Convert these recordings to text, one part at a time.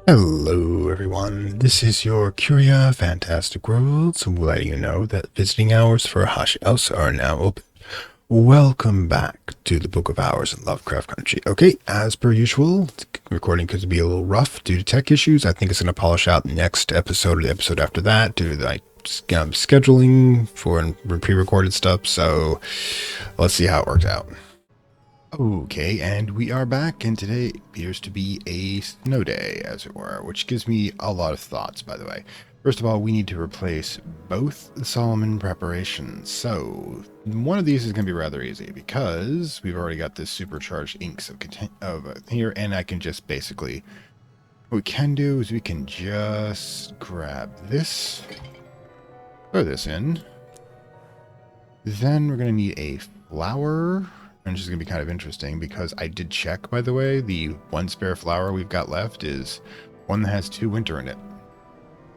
Hello everyone, this is your Curia Fantastic Worlds, letting you know that visiting hours for Hash House are now open. Welcome back to the Book of Hours in Lovecraft Country. Okay, as per usual, recording could be a little rough due to tech issues. I think it's going to polish out next episode or the episode after that due to scheduling for pre-recorded stuff, so let's see how it works out. Okay, and we are back, and today appears to be a snow day, as it were, which gives me a lot of thoughts, by the way. First of all, we need to replace both the Solomon preparations. So, one of these is going to be rather easy, because we've already got this supercharged inks of here, and I can just basically... What we can do is we can just grab this, throw this in. Then we're going to need a flower... And this is going to be kind of interesting because I did check, by the way, the one spare flower we've got left is one that has 2 winter in it.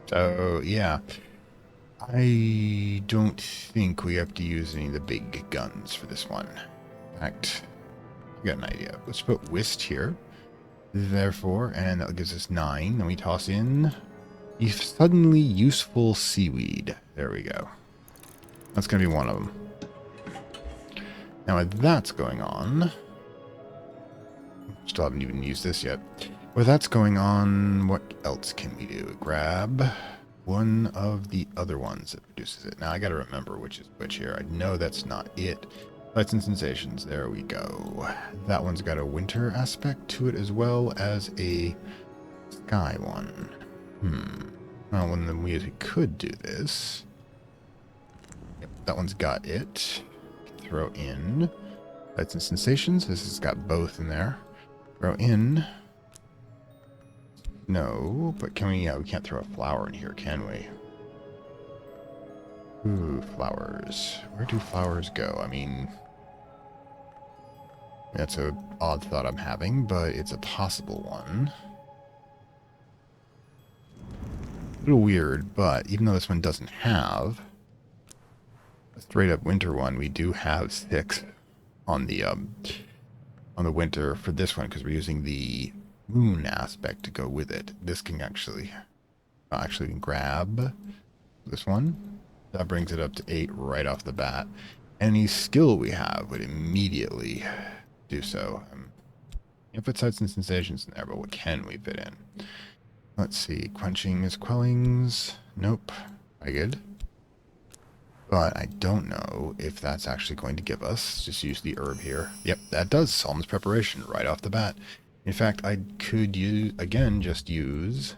So, yeah. I don't think we have to use any of the big guns for this one. In fact, I got an idea. Let's put whist here. Therefore, and that gives us 9. Then we toss in suddenly useful seaweed. There we go. That's going to be one of them. Now, while that's going on, still haven't even used this yet. While that's going on, what else can we do? Grab one of the other ones that produces it. Now, I got to remember which is which here. I know that's not it. Lights and sensations. There we go. That one's got a winter aspect to it as well as a sky one. Well, then we could do this. Yep, that one's got it. Throw in lights and sensations. This has got both in there. Throw in. No, but can we? Yeah, we can't throw a flower in here, can we? Ooh, flowers. Where do flowers go? I mean, that's an odd thought I'm having, but it's a possible one. A little weird, but even though this one doesn't have a straight up winter one, we do have 6 on the winter for this one because we're using the moon aspect to go with it. This can actually grab this one. That brings it up to 8 right off the bat. Any skill we have would immediately do so. Can't put sights and sensations in there, but what can we fit in? Let's see. Quenching is quellings. Nope. I good. But I don't know if that's actually going to give us. Just use the herb here. Yep, that does. Solomon's preparation right off the bat. In fact, I could use, again, just use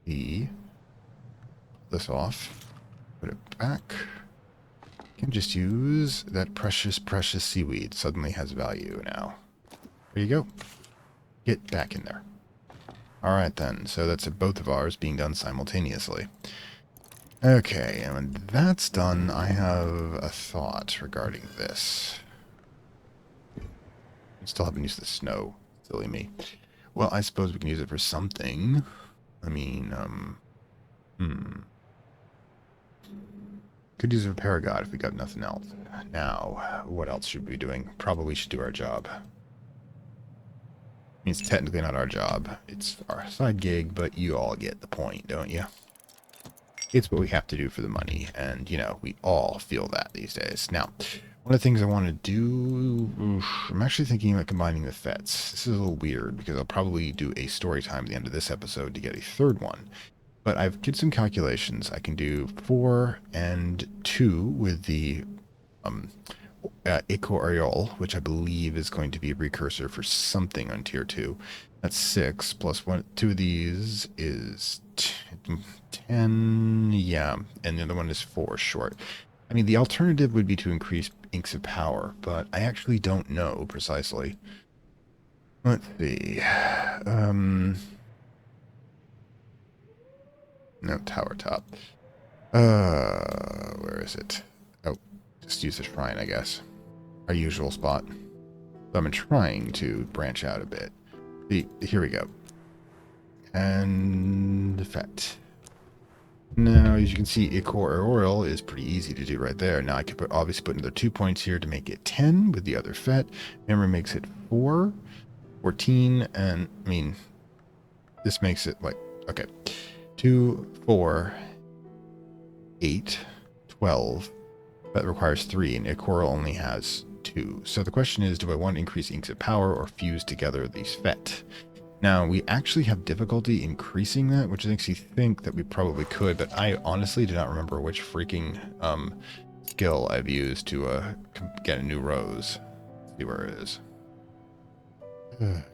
this off. Put it back. Can just use that precious, precious seaweed. Suddenly has value now. There you go. Get back in there. Alright then, so that's both of ours being done simultaneously. Okay, and when that's done, I have a thought regarding this. I still haven't used the snow. Silly me. Well, I suppose we can use it for something. I mean, could use a paragod if we got nothing else. Now, what else should we be doing? Probably should do our job. I mean, it's technically not our job. It's our side gig, but you all get the point, don't you? It's what we have to do for the money, and, you know, we all feel that these days. Now, one of the things I want to do... I'm actually thinking about combining the FETs. This is a little weird, because I'll probably do a story time at the end of this episode to get a third one. But I've did some calculations. I can do 4 and 2 with the Ichoriol, which I believe is going to be a precursor for something on tier 2. That's 6, plus 2 of these is 10, yeah, and the other one is 4 short. I mean, the alternative would be to increase inks of power, but I actually don't know precisely. Let's see. No, tower top. Where is it? Oh, just use the shrine, I guess. Our usual spot. So I'm trying to branch out a bit. See, here we go. And FET. Now, as you can see, Ichoriol is pretty easy to do right there. Now, I could obviously put another 2 points here to make it 10 with the other FET. Memory makes it 4, 14, and, I mean, this makes it, like, Okay. 2, 4, 8, 12. That requires 3, and Ikora only has 2. So the question is, do I want to increase inks of power or fuse together these FET? Now, we actually have difficulty increasing that, which makes you think that we probably could, but I honestly do not remember which freaking skill I've used to get a new rose. Let's see where it is.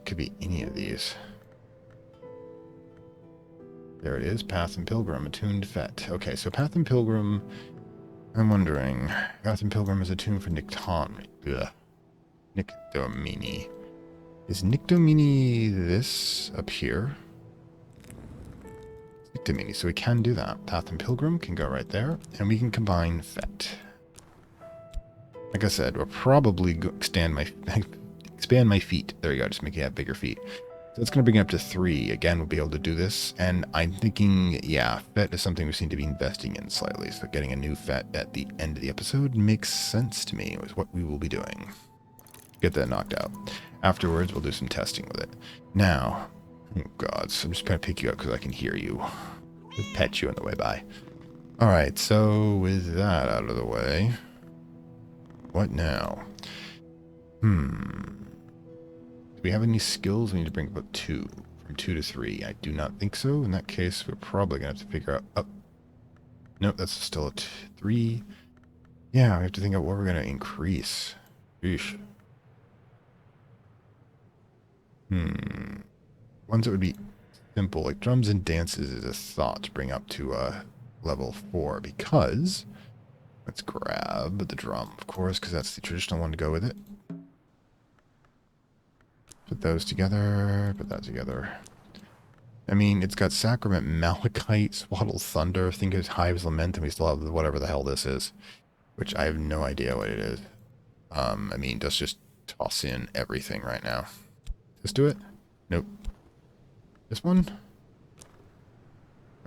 Could be any of these. There it is, Path and Pilgrim, attuned FET. Okay, so Path and Pilgrim, I'm wondering, Path and Pilgrim is attuned for Nictomini. Nictomini. Is Nictomini this up here? Nictomini, so we can do that. Path and Pilgrim can go right there, and we can combine FET. Like I said, we'll probably expand my feet. There you go, just make it have bigger feet. So that's going to bring it up to 3. Again, we'll be able to do this. And I'm thinking, yeah, FET is something we seem to be investing in slightly. So getting a new FET at the end of the episode makes sense to me, is what we will be doing. Get that knocked out. Afterwards, we'll do some testing with it. Now, oh God, so I'm just going to pick you up because I can hear you. Just pet you on the way by. All right, so with that out of the way, what now? Do we have any skills? We need to bring about 2. From 2 to 3. I do not think so. In that case, we're probably going to have to figure out... Oh. Nope, that's still a 3. Yeah, we have to think out what we're going to increase. Eesh. Ones that would be simple, like drums and dances is a thought to bring up to level 4, because... Let's grab the drum, of course, because that's the traditional one to go with it. Put those together, put that together. I mean, it's got Sacrament, Malachite, Swaddle Thunder, I think it's Hive's Lament, and we still have whatever the hell this is, which I have no idea what it is. I mean, let's just toss in everything right now. Let's do it. Nope. This one?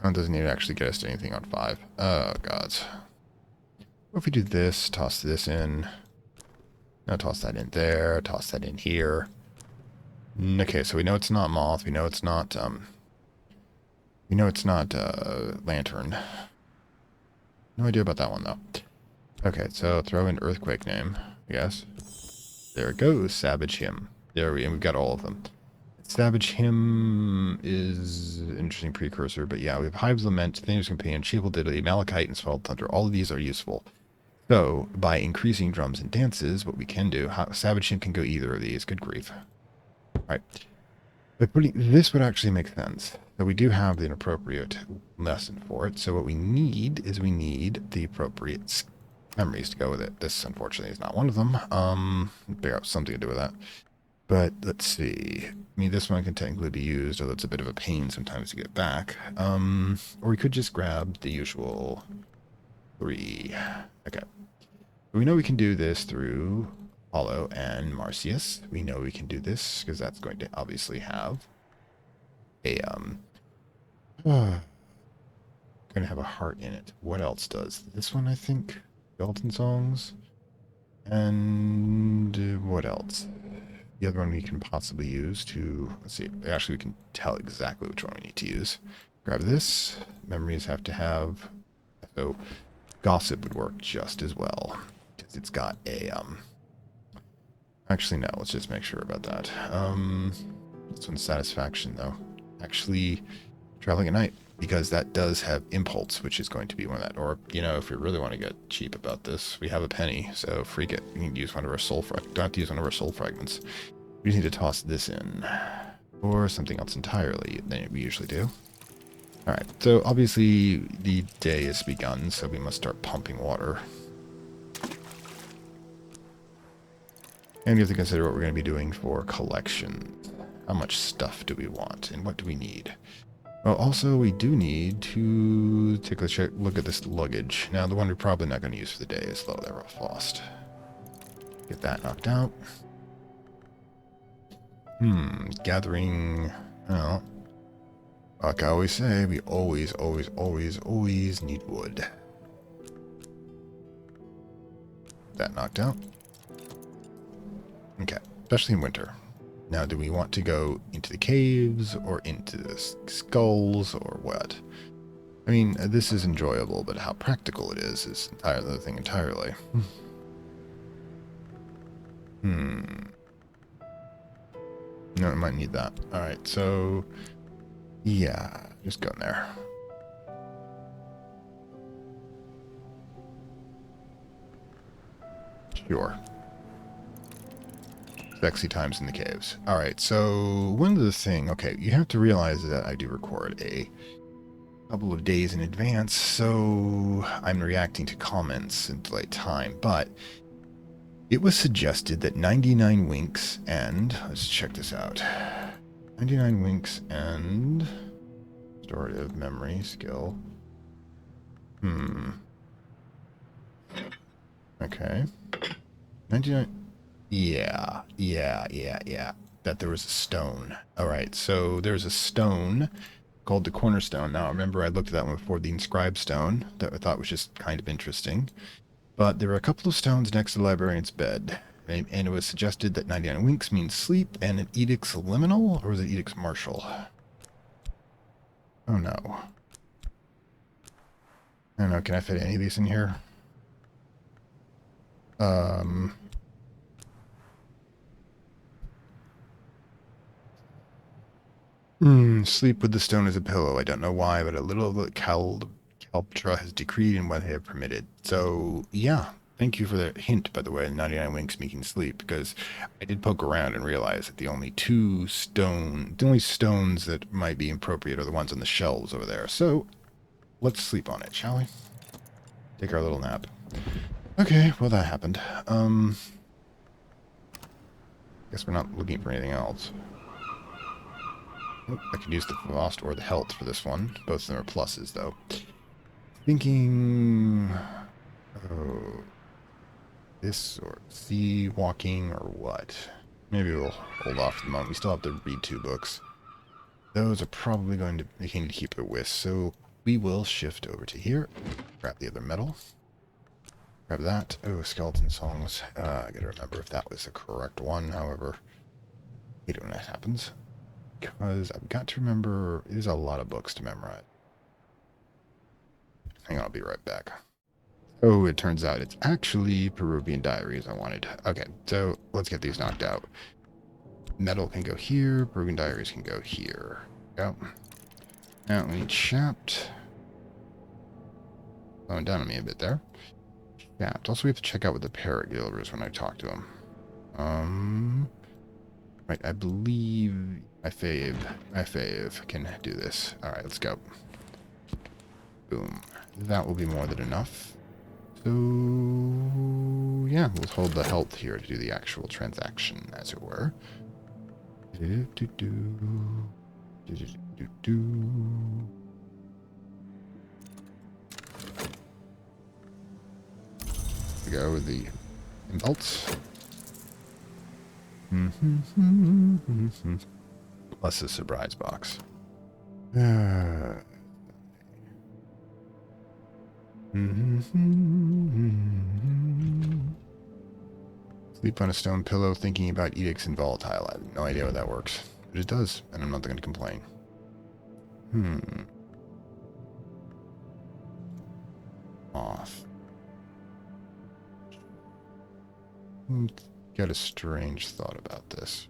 Oh, it doesn't even actually get us to anything on 5. Oh, gods. What if we do this, toss this in? Now toss that in there, toss that in here. Okay, so we know it's not Moth, we know it's not, Lantern. No idea about that one, though. Okay, so throw in Earthquake name, I guess. There it goes, Savage Hymn. And we've got all of them. Savage Hymn is an interesting precursor, but yeah, we have Hive's Lament, Thaner's Companion, Cheerful Diddly, Malachite, and Swaddle Thunder. All of these are useful. So, by increasing drums and dances, what we can do, Savage Hymn can go either of these. Good grief. Alright. But this would actually make sense. So we do have the appropriate lesson for it. So what we need is the appropriate memories to go with it. This, unfortunately, is not one of them. Figure out something to do with that. But let's see. I mean, this one can technically be used, although it's a bit of a pain sometimes to get back. Or we could just grab the usual 3. Okay. We know we can do this through Apollo and Marcius. We know we can do this because that's going to obviously have a going to have a heart in it. What else does this one? I think Dalton songs, and what else? The other one we can possibly use to, let's see. Actually, we can tell exactly which one we need to use. Grab this. Memories have to have. So Gossip would work just as well because it's got a Actually, no. Let's just make sure about that. This one's Satisfaction, though. Actually, Traveling at Night, because that does have Impulse, which is going to be one of that. Or, you know, if we really want to get cheap about this, we have a penny, so freak it. We can use one of our soul fragments. Don't have to use one of our soul fragments. We just need to toss this in. Or something else entirely than we usually do. Alright, so obviously the day has begun, so we must start pumping water. And we have to consider what we're going to be doing for collection. How much stuff do we want, and what do we need? Well, also, we do need to take a look at this luggage. Now, the one we're probably not going to use for the day is Low Level Lost. Get that knocked out. Gathering... Oh. Like I always say, we always need wood. That knocked out. Okay, especially in winter. Now, do we want to go into the caves or into the skulls or what? I mean, this is enjoyable, but how practical it is another thing entirely. Hmm. No, I might need that. Alright, so... yeah, just go in there. Sure. Sexy times in the caves. Alright, so one of the thing... okay, you have to realize that I do record a couple of days in advance, so I'm reacting to comments in delayed time, but it was suggested that 99 winks and... let's check this out. 99 winks and... restorative memory skill. Okay. 99... yeah. That there was a stone. Alright, so there's a stone called the cornerstone. Now, remember I looked at that one before, the inscribed stone, that I thought was just kind of interesting. But there were a couple of stones next to the librarian's bed, and it was suggested that 99 winks means sleep, and an edict's liminal, or was it edict's martial? Oh no. I don't know, can I fit any of these in here? Sleep with the stone as a pillow. I don't know why, but a little of the Calptra has decreed and what they have permitted. So, yeah. Thank you for the hint, by the way, 99 winks making sleep, because I did poke around and realize that the only stones that might be appropriate are the ones on the shelves over there. So, let's sleep on it, shall we? Take our little nap. Okay, well that happened. Guess we're not looking for anything else. Oh, I could use the Frost or the Health for this one. Both of them are pluses, though. Thinking... oh... this or sea walking or what? Maybe we'll hold off for the moment. We still have to read 2 books. Those are probably going to need to keep their whisk, so we will shift over to here. Grab the other metal. Grab that. Oh, skeleton songs. I gotta remember if that was the correct one, however. I hate it when that happens. Because I've got to remember, it is a lot of books to memorize. Hang on, I'll be right back. Oh, it turns out it's actually Peruvian Diaries I wanted. Okay, so let's get these knocked out. Metal can go here, Peruvian Diaries can go here. Go. Now we need Chapped. Slowing down on me a bit there. Chapped. Also, we have to check out what the parrot delivers when I talk to him. Right, I believe my fave can do this. Alright, let's go. Boom. That will be more than enough. So, yeah, we'll hold the health here to do the actual transaction, as it were. We go with the impulse. Plus the surprise box. Sleep on a stone pillow thinking about edicts and volatile. I have no idea how that works. But it does, and I'm not going to complain. Off. Got a strange thought about this.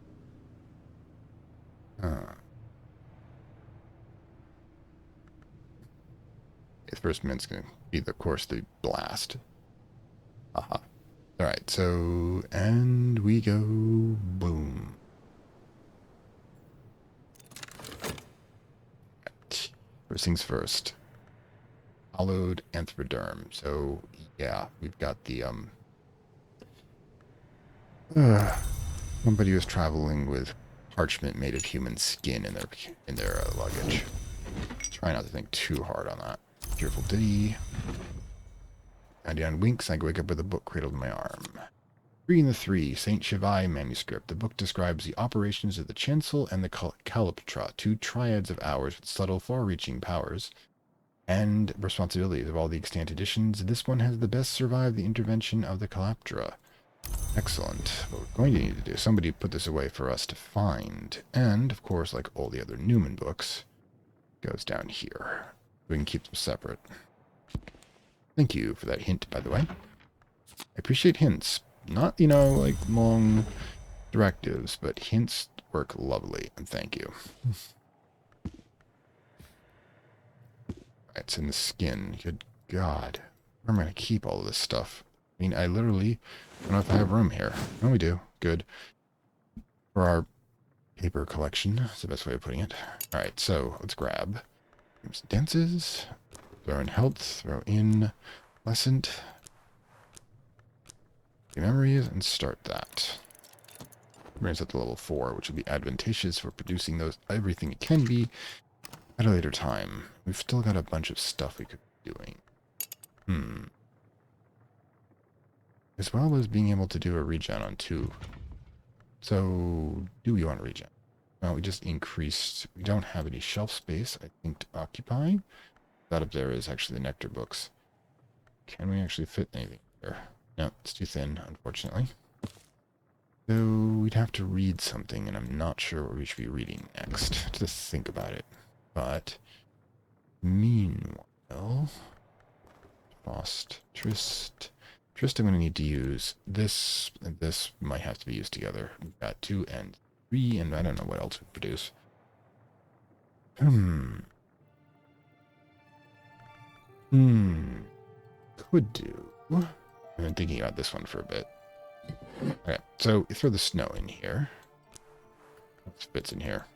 The first mint's going to be, of course, the blast. Aha. Alright, so, and we go, boom. First things first. Hollowed anthroderm. So, yeah, we've got the, somebody was traveling with parchment made of human skin in their luggage. Try not to think too hard on that. Cheerful ditty. 99 winks, I wake up with a book cradled in my arm. Reading the 3, St. Chivai manuscript. The book describes the operations of the chancel and the Caliptra, 2 triads of hours with subtle, far-reaching powers and responsibilities of all the extant editions. This one has the best survived the intervention of the Caliptra. Excellent. What we're going to need to do, somebody put this away for us to find. And, of course, like all the other Newman books, goes down here. We can keep them separate. Thank you for that hint, by the way. I appreciate hints. Not, you know, like long directives, but hints work lovely, and thank you. It's in the skin. Good God. Where am I going to keep all of this stuff? I mean, I literally don't know if I have room here. No, we do. Good. For our paper collection. That's the best way of putting it. Alright, so let's grab some dances. Throw in health. Throw in lessened memories, and start that. Brings up to level 4, which will be advantageous for producing those everything it can be at a later time. We've still got a bunch of stuff we could be doing. As well as being able to do a regen on 2. So, do we want to regen? Well, we just increased... We don't have any shelf space, I think, to occupy. That up there is actually the nectar books. Can we actually fit anything there? No, it's too thin, unfortunately. So, we'd have to read something, and I'm not sure what we should be reading next. Just think about it. But, meanwhile... Trist, I'm going to need to use this, and this might have to be used together. We've got 2 and 3, and I don't know what else we produce. Could do. I've been thinking about this one for a bit. Okay, so you throw the snow in here. What fits in here?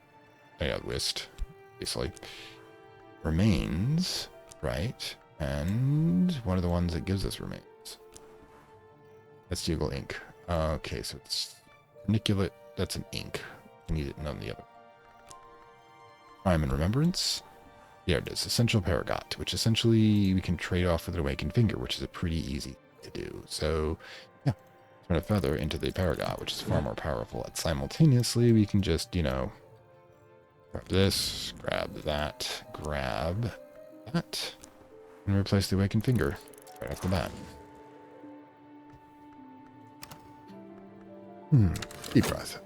I got whist, obviously. Remains, right? And one of the ones that gives us remains. That's Bugle ink. Okay, so it's verniculate. That's an ink. We need it, none of the other. Crime and remembrance. There it is. Essential paragot, which essentially we can trade off with an awakened finger, which is a pretty easy to do. So, yeah, turn a feather into the paragot, which is far more powerful. And simultaneously, we can just, you know, grab this, grab that, and replace the awakened finger right off the bat. Deep breath.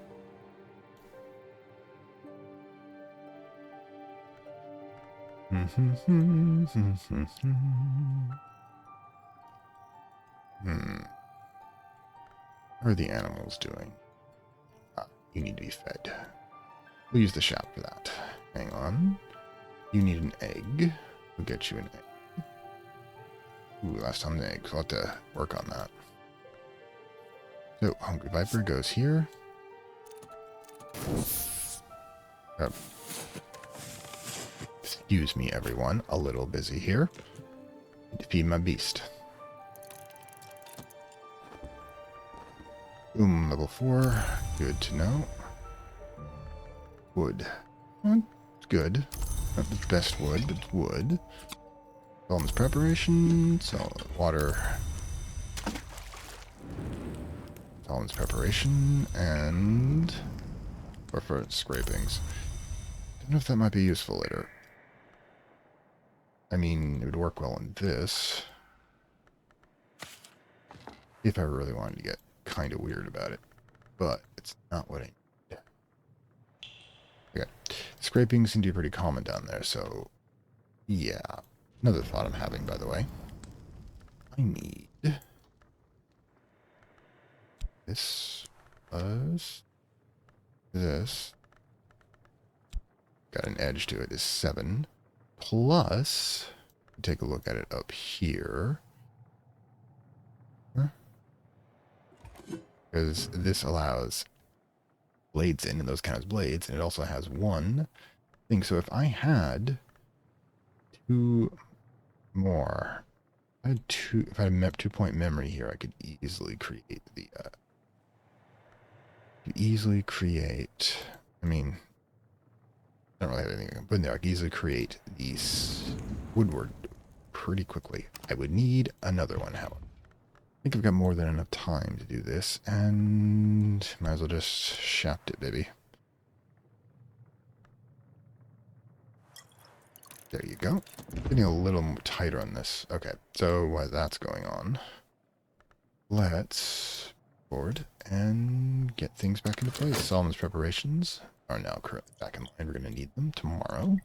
How are the animals doing? You need to be fed. We'll use the shop for that. Hang on. You need an egg. We'll get you an egg. Ooh, last time the eggs. We'll have to work on that. So, Hungry Viper goes here. Excuse me, everyone. A little busy here. Need to feed my beast. Boom, level 4. Good to know. Wood. It's good. Not the best wood, but it's wood. Solom's preparation. Solid water. Solom's preparation. And... for scrapings. Don't know if that might be useful later. I mean, it would work well in this. If I really wanted to get kind of weird about it. But it's not what I need. Okay. Scraping seem to be pretty common down there, so... yeah. Another thought I'm having, by the way. I need... this... this... got an edge to it, is 7. Plus... take a look at it up here. Because this allows blades in, and those count as blades, and it also has one thing. So if I had 2 more, if I had a 2-point memory here, I could easily create the, I mean, I don't really have anything I can put in there. I could easily create these woodward pretty quickly. I would need another one, however. I think I've got more than enough time to do this, and might as well just shaft it, baby. There you go. Getting a little tighter on this. Okay, so while that's going on, let's forward and get things back into place. Solomon's preparations are now currently back in line. We're going to need them tomorrow.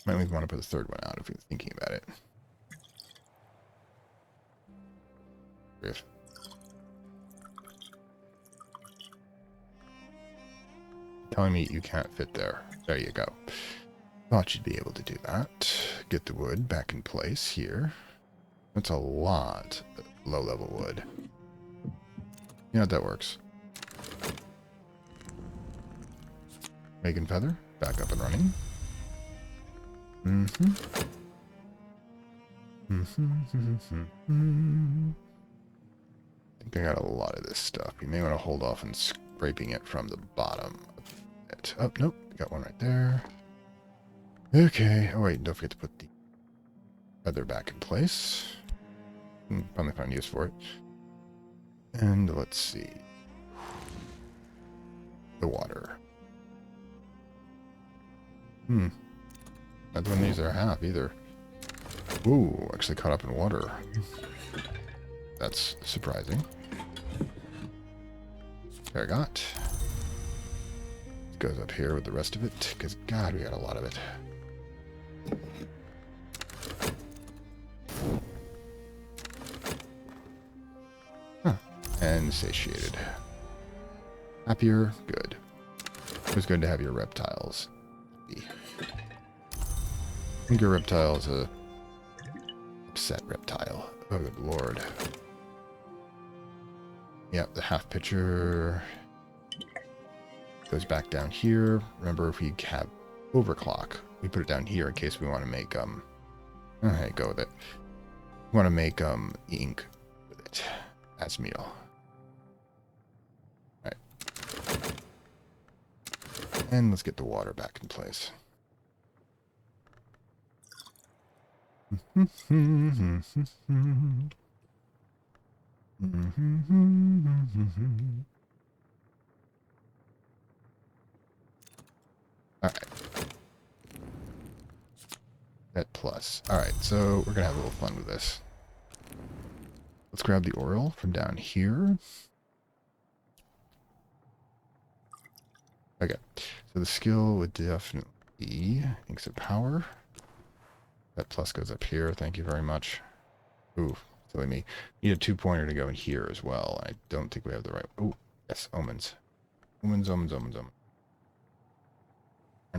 Might even want to put a third one out if we're thinking about it. If telling me you can't fit there. There you go. Thought you'd be able to do that. Get the wood back in place here. That's a lot of low-level wood. You know how that works. Megan Feather, back up and running. I think I got a lot of this stuff. You may want to hold off on scraping it from the bottom of it. Oh, nope. Got one right there. Okay. Oh, wait. Don't forget to put the feather back in place. Finally find use for it. And let's see. The water. Not doing these are half either. Ooh, actually caught up in water. That's surprising. There I got. It goes up here with the rest of it, because God, we got a lot of it. Huh. And satiated. Happier? Good. It was good to have your reptiles. I think your reptile is a upset reptile. Oh, good lord. Yep, the half pitcher goes back down here. Remember, if we have overclock, we put it down here in case we want to make okay, go with it. We want to make ink with it as meal. All right. And let's get the water back in place. Alright. That plus. Alright, so we're gonna have a little fun with this. Let's grab the oil from down here. Okay, so the skill would definitely be Inks of Power. That plus goes up here, thank you very much. Ooh, silly me. Need a 2-pointer to go in here as well. I don't think we have the right... Oh, yes, omens. Omens. Aren't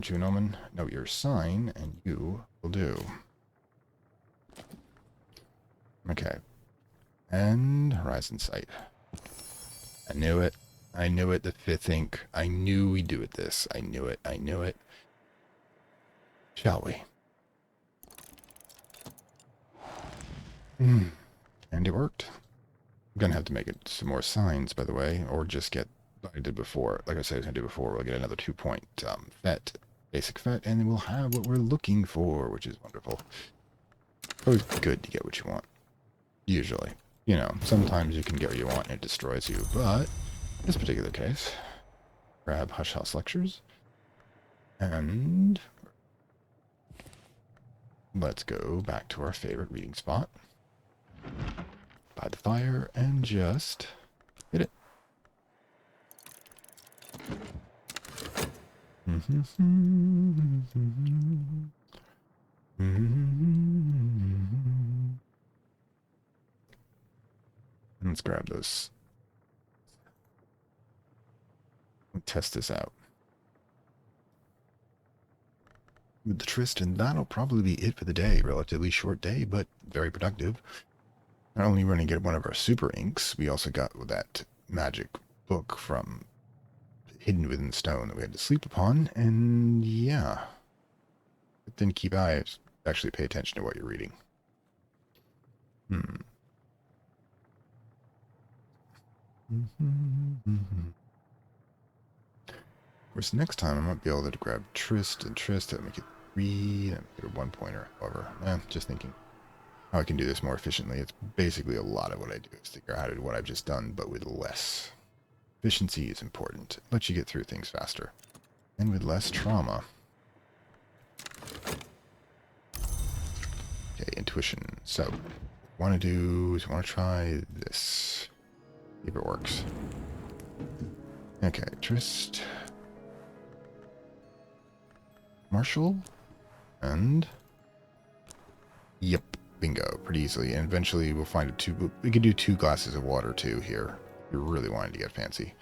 you an omen? No, you're a sign, and you will do. Okay. And Horizon Sight. I knew it. I knew it, the 5th ink. I knew we'd do it this. I knew it. I knew it. Shall we? And it worked. I'm gonna have to make it some more signs, by the way, or just get what I did before. Like I said I was gonna do before, we'll get another 2-point fet, basic fet, and then we'll have what we're looking for, which is wonderful. Always good to get what you want. Usually. You know, sometimes you can get what you want and it destroys you, but in this particular case, grab Hush House Lectures, and let's go back to our favorite reading spot. By the fire and just hit it. Let's grab those. We'll test this out. With the Tristan, that'll probably be it for the day. Relatively short day, but very productive. Not only we're going to get one of our super inks, we also got that magic book from Hidden Within Stone that we had to sleep upon, and yeah. But then keep eyes, actually pay attention to what you're reading. Of course, next time I might be able to grab Trist and make it 3, and make it a 1-pointer, however. Just thinking how I can do this more efficiently. It's basically a lot of what I do is figure out how to do what I've just done, but with less. Efficiency is important. It lets you get through things faster. And with less trauma. Okay, intuition. So, want to try this. See if it works. Okay, Trist. Marshall. And... Yep, bingo, pretty easily. And eventually we'll find we could do 2 glasses of water too here. If you're really wanting to get fancy.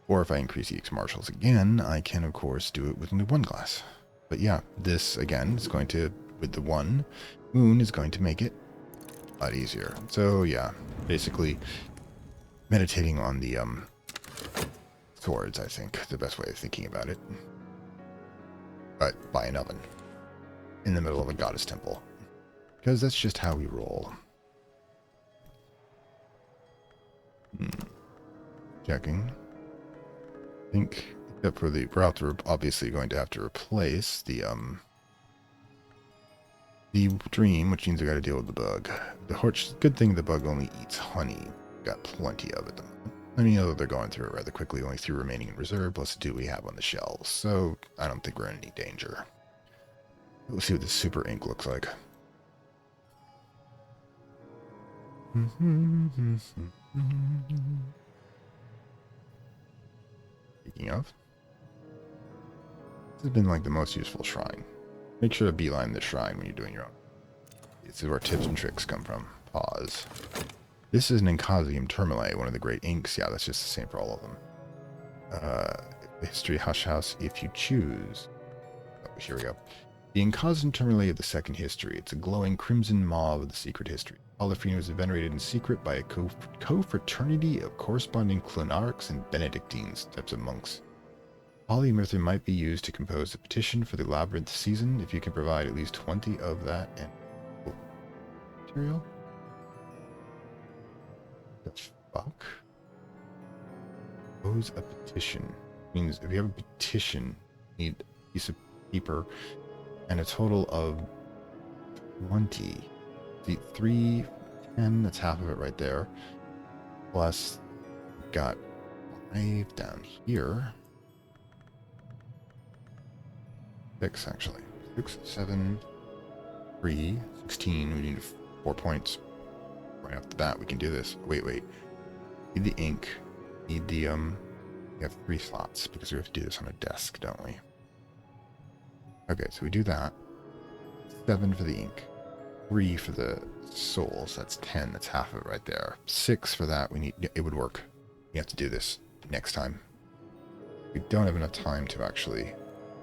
Or if I increase EX marshals again, I can of course do it with only 1 glass. But yeah, this again is going to, with the 1 moon, is going to make it a lot easier. So yeah, basically meditating on the swords, I think, the best way of thinking about it. But by an oven. In the middle of a goddess temple. Because that's just how we roll. Checking. I think, except for we're obviously going to have to replace the dream, which means we got to deal with the bug. Good thing the bug only eats honey. Got plenty of it. And you know they're going through it rather quickly, only 3 remaining in reserve, plus the 2 we have on the shelves. So I don't think we're in any danger. We'll see what this super ink looks like. Speaking of, this has been like the most useful shrine. Make sure to beeline the shrine when you're doing your own. This is where tips and tricks come from. Pause. This is an Incasium Termale, one of the great inks. Yeah, that's just the same for all of them. History Hush House, if you choose. Oh, here we go. The Incasium Termale of the Second History. It's a glowing crimson maw of the secret history. Polyphenol is venerated in secret by a co-fraternity of corresponding clonarchs and Benedictines, types of monks. Polymorphin might be used to compose a petition for the Labyrinth season if you can provide at least 20 of that and material. The fuck? Compose a petition. Means if you have a petition, you need a piece of paper and a total of 20. The 3, 10, that's half of it right there. Plus, we've got 5 down here. 6, actually. 6, 7, 3, 16. We need 4 points. Right off the bat, we can do this. Wait. Need the ink. Need the, we have 3 slots because we have to do this on a desk, don't we? Okay, so we do that. 7 for the ink. 3 for the souls. That's 10. That's half of it right there. 6 for that. It would work. We have to do this next time. We don't have enough time to actually...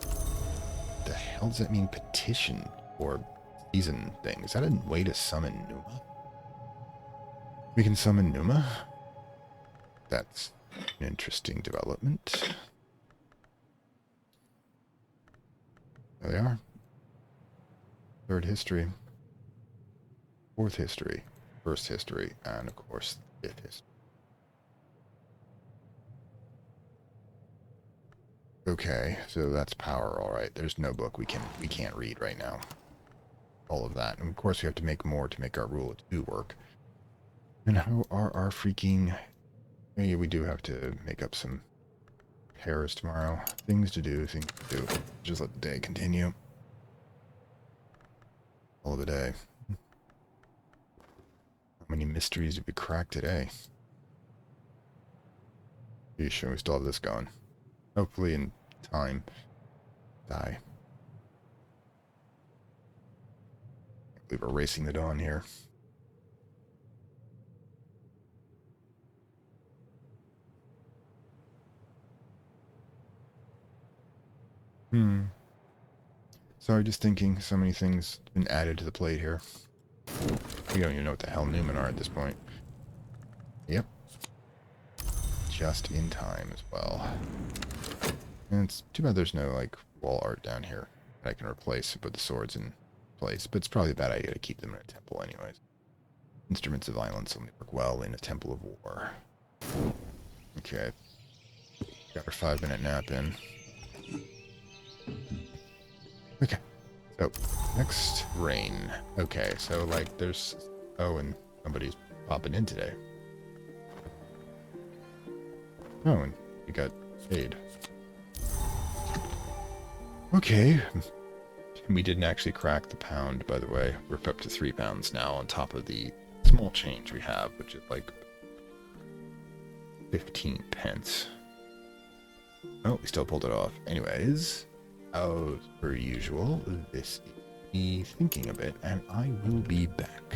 What the hell does that mean? Petition or season thing? Is that a way to summon Numa? We can summon Numa? That's an interesting development. There they are. 3rd history. 4th history. 1st history. And of course, 5th history. Okay, so that's power, alright. There's no book we can't read right now. All of that. And of course we have to make more to make our rule of 2 work. And how are our freaking... Maybe we do have to make up some pairs tomorrow. Things to do. Just let the day continue. All of the day. How many mysteries did we crack today? Are sure we still have this going? Hopefully in time. Die. Can't believe we're racing the dawn here. Sorry, just thinking, so many things been added to the plate here. We don't even know what the hell Newman are at this point. Yep. Just in time as well. And it's too bad there's no, like, wall art down here that I can replace and put the swords in place. But it's probably a bad idea to keep them in a temple anyways. Instruments of violence only work well in a temple of war. Okay. Got our 5-minute nap in. Okay. So, next rain. Okay, so, like, there's... Oh, and somebody's popping in today. Oh, and we got aid. Okay. We didn't actually crack the pound, by the way. We're up to 3 pounds now on top of the small change we have, which is like 15 pence. Oh, we still pulled it off. Anyways, as per usual, this is me thinking a bit, and I will be back.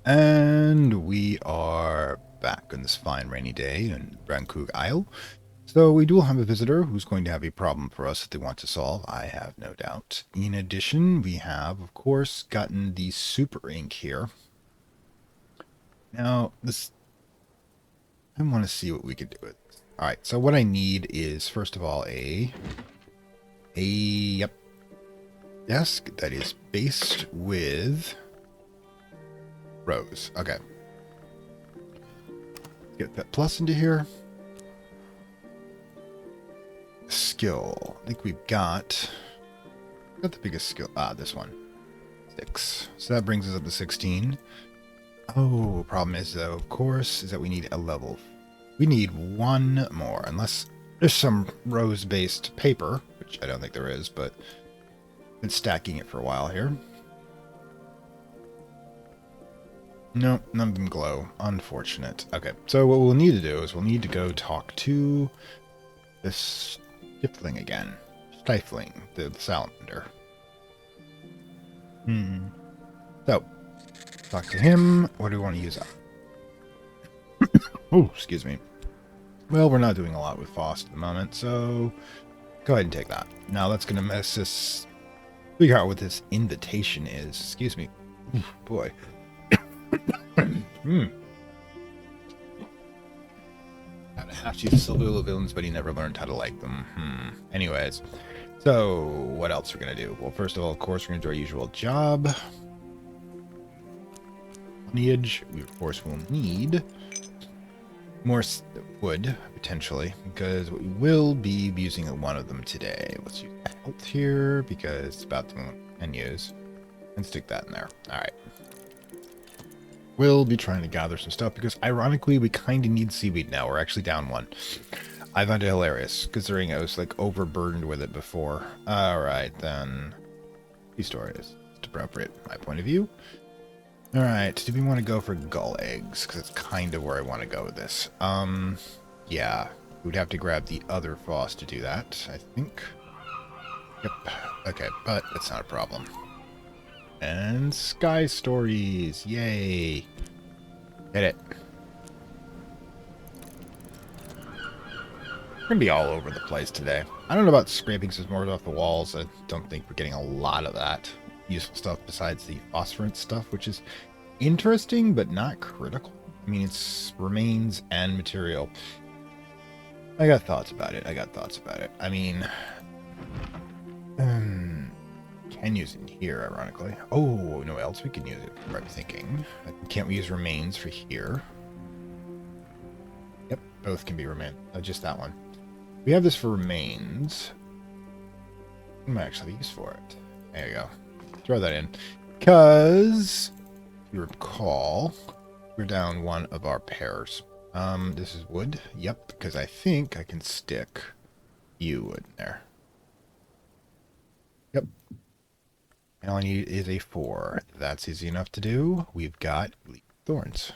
And we are back on this fine rainy day in Brankug Isle. So we do have a visitor who's going to have a problem for us that they want to solve, I have no doubt. In addition, we have, of course, gotten the super ink here. Now, I want to see what we can do with this. Alright, so what I need is, first of all, a desk that is based with rows. Okay. Get that plus into here. Skill. I think we've got the biggest skill. This one. 6. So that brings us up to 16. Oh, problem is, though, of course, is that we need a level. We need one more, unless there's some rows-based paper, which I don't think there is, but been stacking it for a while here. No, none of them glow. Unfortunate. Okay, so what we'll need to do is we'll need to go talk to this Stifling again. Stifling, the salamander. So, talk to him. What do we want to use up? Oh, excuse me. Well, we're not doing a lot with Faust at the moment, so go ahead and take that. Now that's going to mess us figure out what this invitation is. Excuse me. Boy. How to hatch these silver villains, but he never learned how to like them. Anyways, so what else we're going to do? Well, first of all, of course, we're going to do our usual job. Lineage. We, of course, will need more wood, potentially, because we will be using one of them today. Let's use health here, because it's about to use. And stick that in there. Alright. We'll be trying to gather some stuff, because ironically, we kind of need seaweed now. We're actually down one. I found it hilarious, considering I was, like, overburdened with it before. Alright, then. These stories. It's appropriate, my point of view. Alright, do we want to go for gull eggs? Because that's kind of where I want to go with this. Yeah. We'd have to grab the other Foss to do that, I think. Yep. Okay, but it's not a problem. And sky stories. Yay. Hit it. We're going to be all over the place today. I don't know about scraping some more off the walls. I don't think we're getting a lot of that useful stuff besides the phosphorus stuff, which is interesting but not critical. I mean, it's remains and material. I got thoughts about it. I mean, can use it in here, ironically. Oh, no else we can use it for, I'm thinking. Can't we use remains for here? Yep, both can be remain. Just that one. We have this for remains. What might actually be used for it? There you go. Throw that in. Because, if you recall, we're down one of our pairs. This is wood. Yep, because I think I can stick you wood in there. Yep. And all I need is a 4. That's easy enough to do. We've got thorns.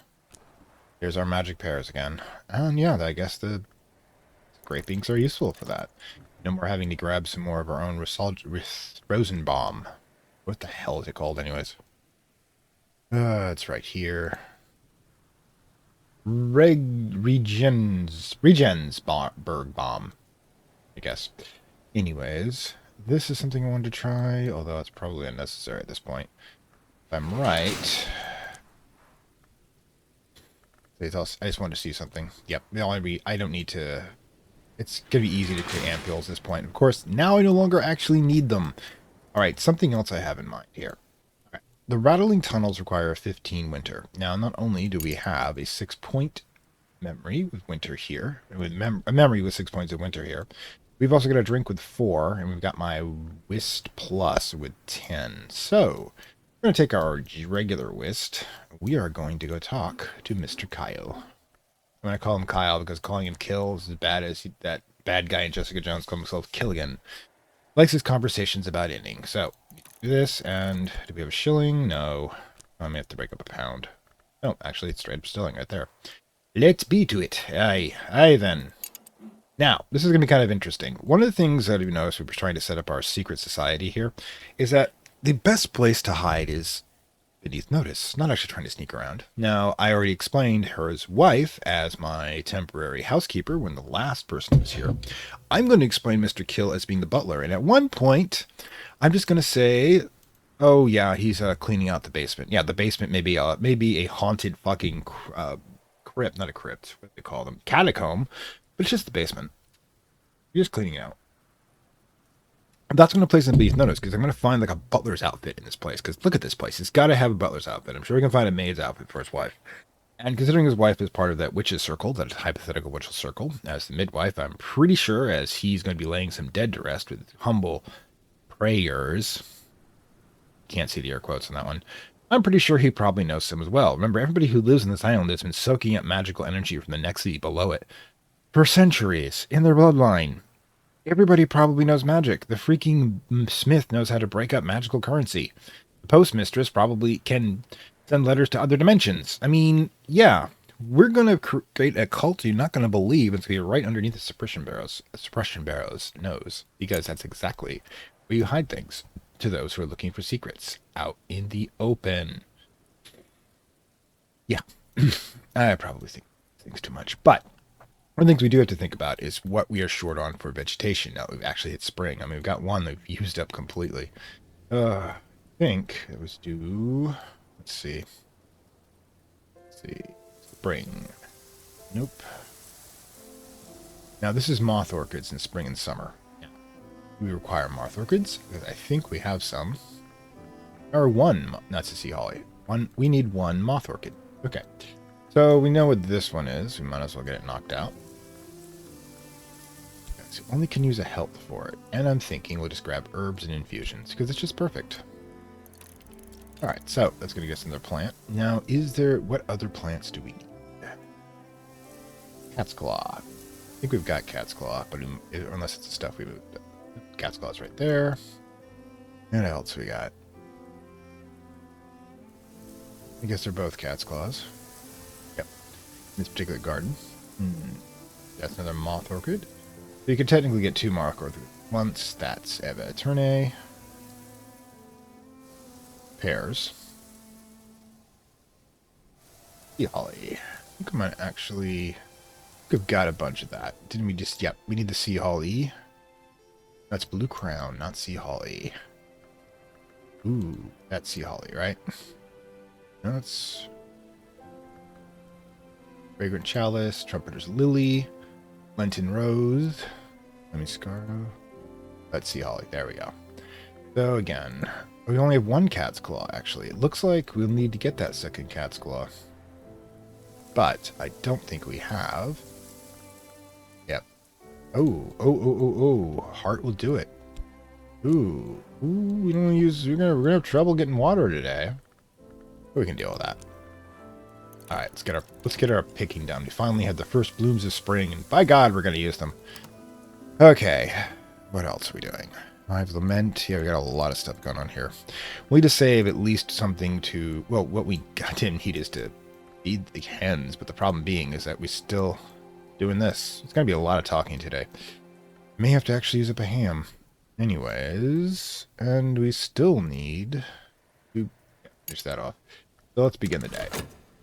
Here's our magic pears again. And yeah, I guess the scrapings are useful for that. No more having to grab some more of our own Rosenbaum. What the hell is it called anyways? It's right here. Regensburg bomb, I guess. Anyways, this is something I wanted to try, although it's probably unnecessary at this point. If I'm right, I just wanted to see something. Yep, I don't need to. It's gonna be easy to create ampules at this point. Of course, now I no longer actually need them. All right, something else I have in mind here. The rattling tunnels require a 15 winter. Now, not only do we have a 6-point memory with winter here, with a memory with 6 points of winter here, we've also got a drink with 4, and we've got my whist plus with 10. So, we're going to take our regular whist. We are going to go talk to Mr. Kyle. I'm going to call him Kyle because calling him Kill is as bad as that bad guy in Jessica Jones called himself Killigan. Likes his conversations about ending. So, do this, and do we have a shilling? No. I may have to break up a pound. Oh, actually, it's straight up shilling right there. Let's be to it. Aye. Aye, then. Now, this is going to be kind of interesting. One of the things that we noticed we were trying to set up our secret society here is that the best place to hide is beneath notice, not actually trying to sneak around. Now, I already explained her wife as my temporary housekeeper when the last person was here. I'm going to explain Mr. Kill as being the butler, and at one point, I'm just going to say, oh yeah, he's cleaning out the basement. Yeah, the basement may be a haunted fucking crypt, not a crypt, what do they call them? Catacomb, but it's just the basement. You're just cleaning it out. That's going to place in beneath notice because I'm going to find like a butler's outfit in this place. Because look at this place. It's got to have a butler's outfit. I'm sure we can find a maid's outfit for his wife. And considering his wife is part of that witch's circle, that hypothetical witch's circle, as the midwife, I'm pretty sure as he's going to be laying some dead to rest with humble prayers. Can't see the air quotes on that one. I'm pretty sure he probably knows some as well. Remember, everybody who lives in this island has been soaking up magical energy from the next sea below it for centuries in their bloodline. Everybody probably knows magic. The freaking smith knows how to break up magical currency. The postmistress probably can send letters to other dimensions. I mean, yeah, we're going to create a cult you're not going to believe. It's going to be right underneath the suppression barrow's nose, because that's exactly where you hide things to those who are looking for secrets out in the open. Yeah, I probably think things too much, but one of the things we do have to think about is what we are short on for vegetation now that we've actually hit spring. I mean, we've got one that we've used up completely. I think it was due... Let's see. Spring. Nope. Now, this is moth orchids in spring and summer. Yeah. We require moth orchids, because I think we have some. Or one, that's a sea holly. We need one moth orchid. Okay. So we know what this one is. We might as well get it knocked out. So only can use a health for it. And I'm thinking we'll just grab herbs and infusions, because it's just perfect. Alright, so that's going to get us another plant. Now, what other plants do we need? Cat's claw. I think we've got cat's claw, but unless it's the stuff we moved. Cat's claw's right there. And what else we got? I guess they're both cat's claws. Yep. In this particular garden. That's another moth orchid. So you can technically get two moth orchids once. That's Eva Eternae. Pears. Sea holly. I think I might actually... We've got a bunch of that. Didn't we just... Yep, we need the sea holly. That's blue crown, not sea holly. Ooh, that's sea holly, right? No, it's... Fragrant chalice, trumpeter's lily, Lenten rose, Lemiscaro. That's sea holly. There we go. So again, we only have one cat's claw, actually. It looks like we'll need to get that second cat's claw. But I don't think we have. Yep. Oh. Heart will do it. Ooh, we don't use... We're gonna have trouble getting water today. But we can deal with that. Alright, let's get our picking done. We finally had the first blooms of spring, and by God, we're gonna use them. Okay. What else are we doing? I have lament. Yeah, we got a lot of stuff going on here. We need to save at least something to... Well, what we didn't need is to feed the hens, but the problem being is that we're still doing this. It's going to be a lot of talking today. May have to actually use up a ham. Anyways, and we still need to finish that off. So let's begin the day.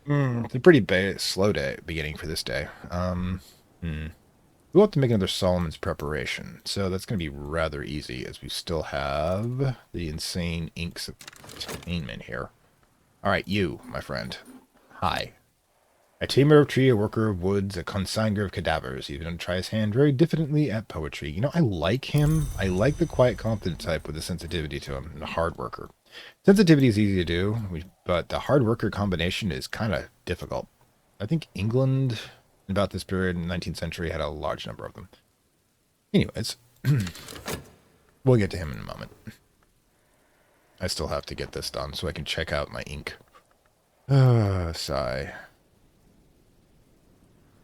It's a pretty slow day beginning for this day. We'll have to make another Solomon's preparation, so that's going to be rather easy, as we still have the insane inks of entertainment here. Alright, you, my friend. Hi. A tamer of tree, a worker of woods, a consigner of cadavers. He's going to try his hand very diffidently at poetry. You know, I like him. I like the quiet, confident type with a sensitivity to him, and a hard worker. Sensitivity is easy to do, but the hard worker combination is kind of difficult. I think England... about this period in the 19th century had a large number of them. Anyways, we'll get to him in a moment. I still have to get this done so I can check out my ink. Sigh.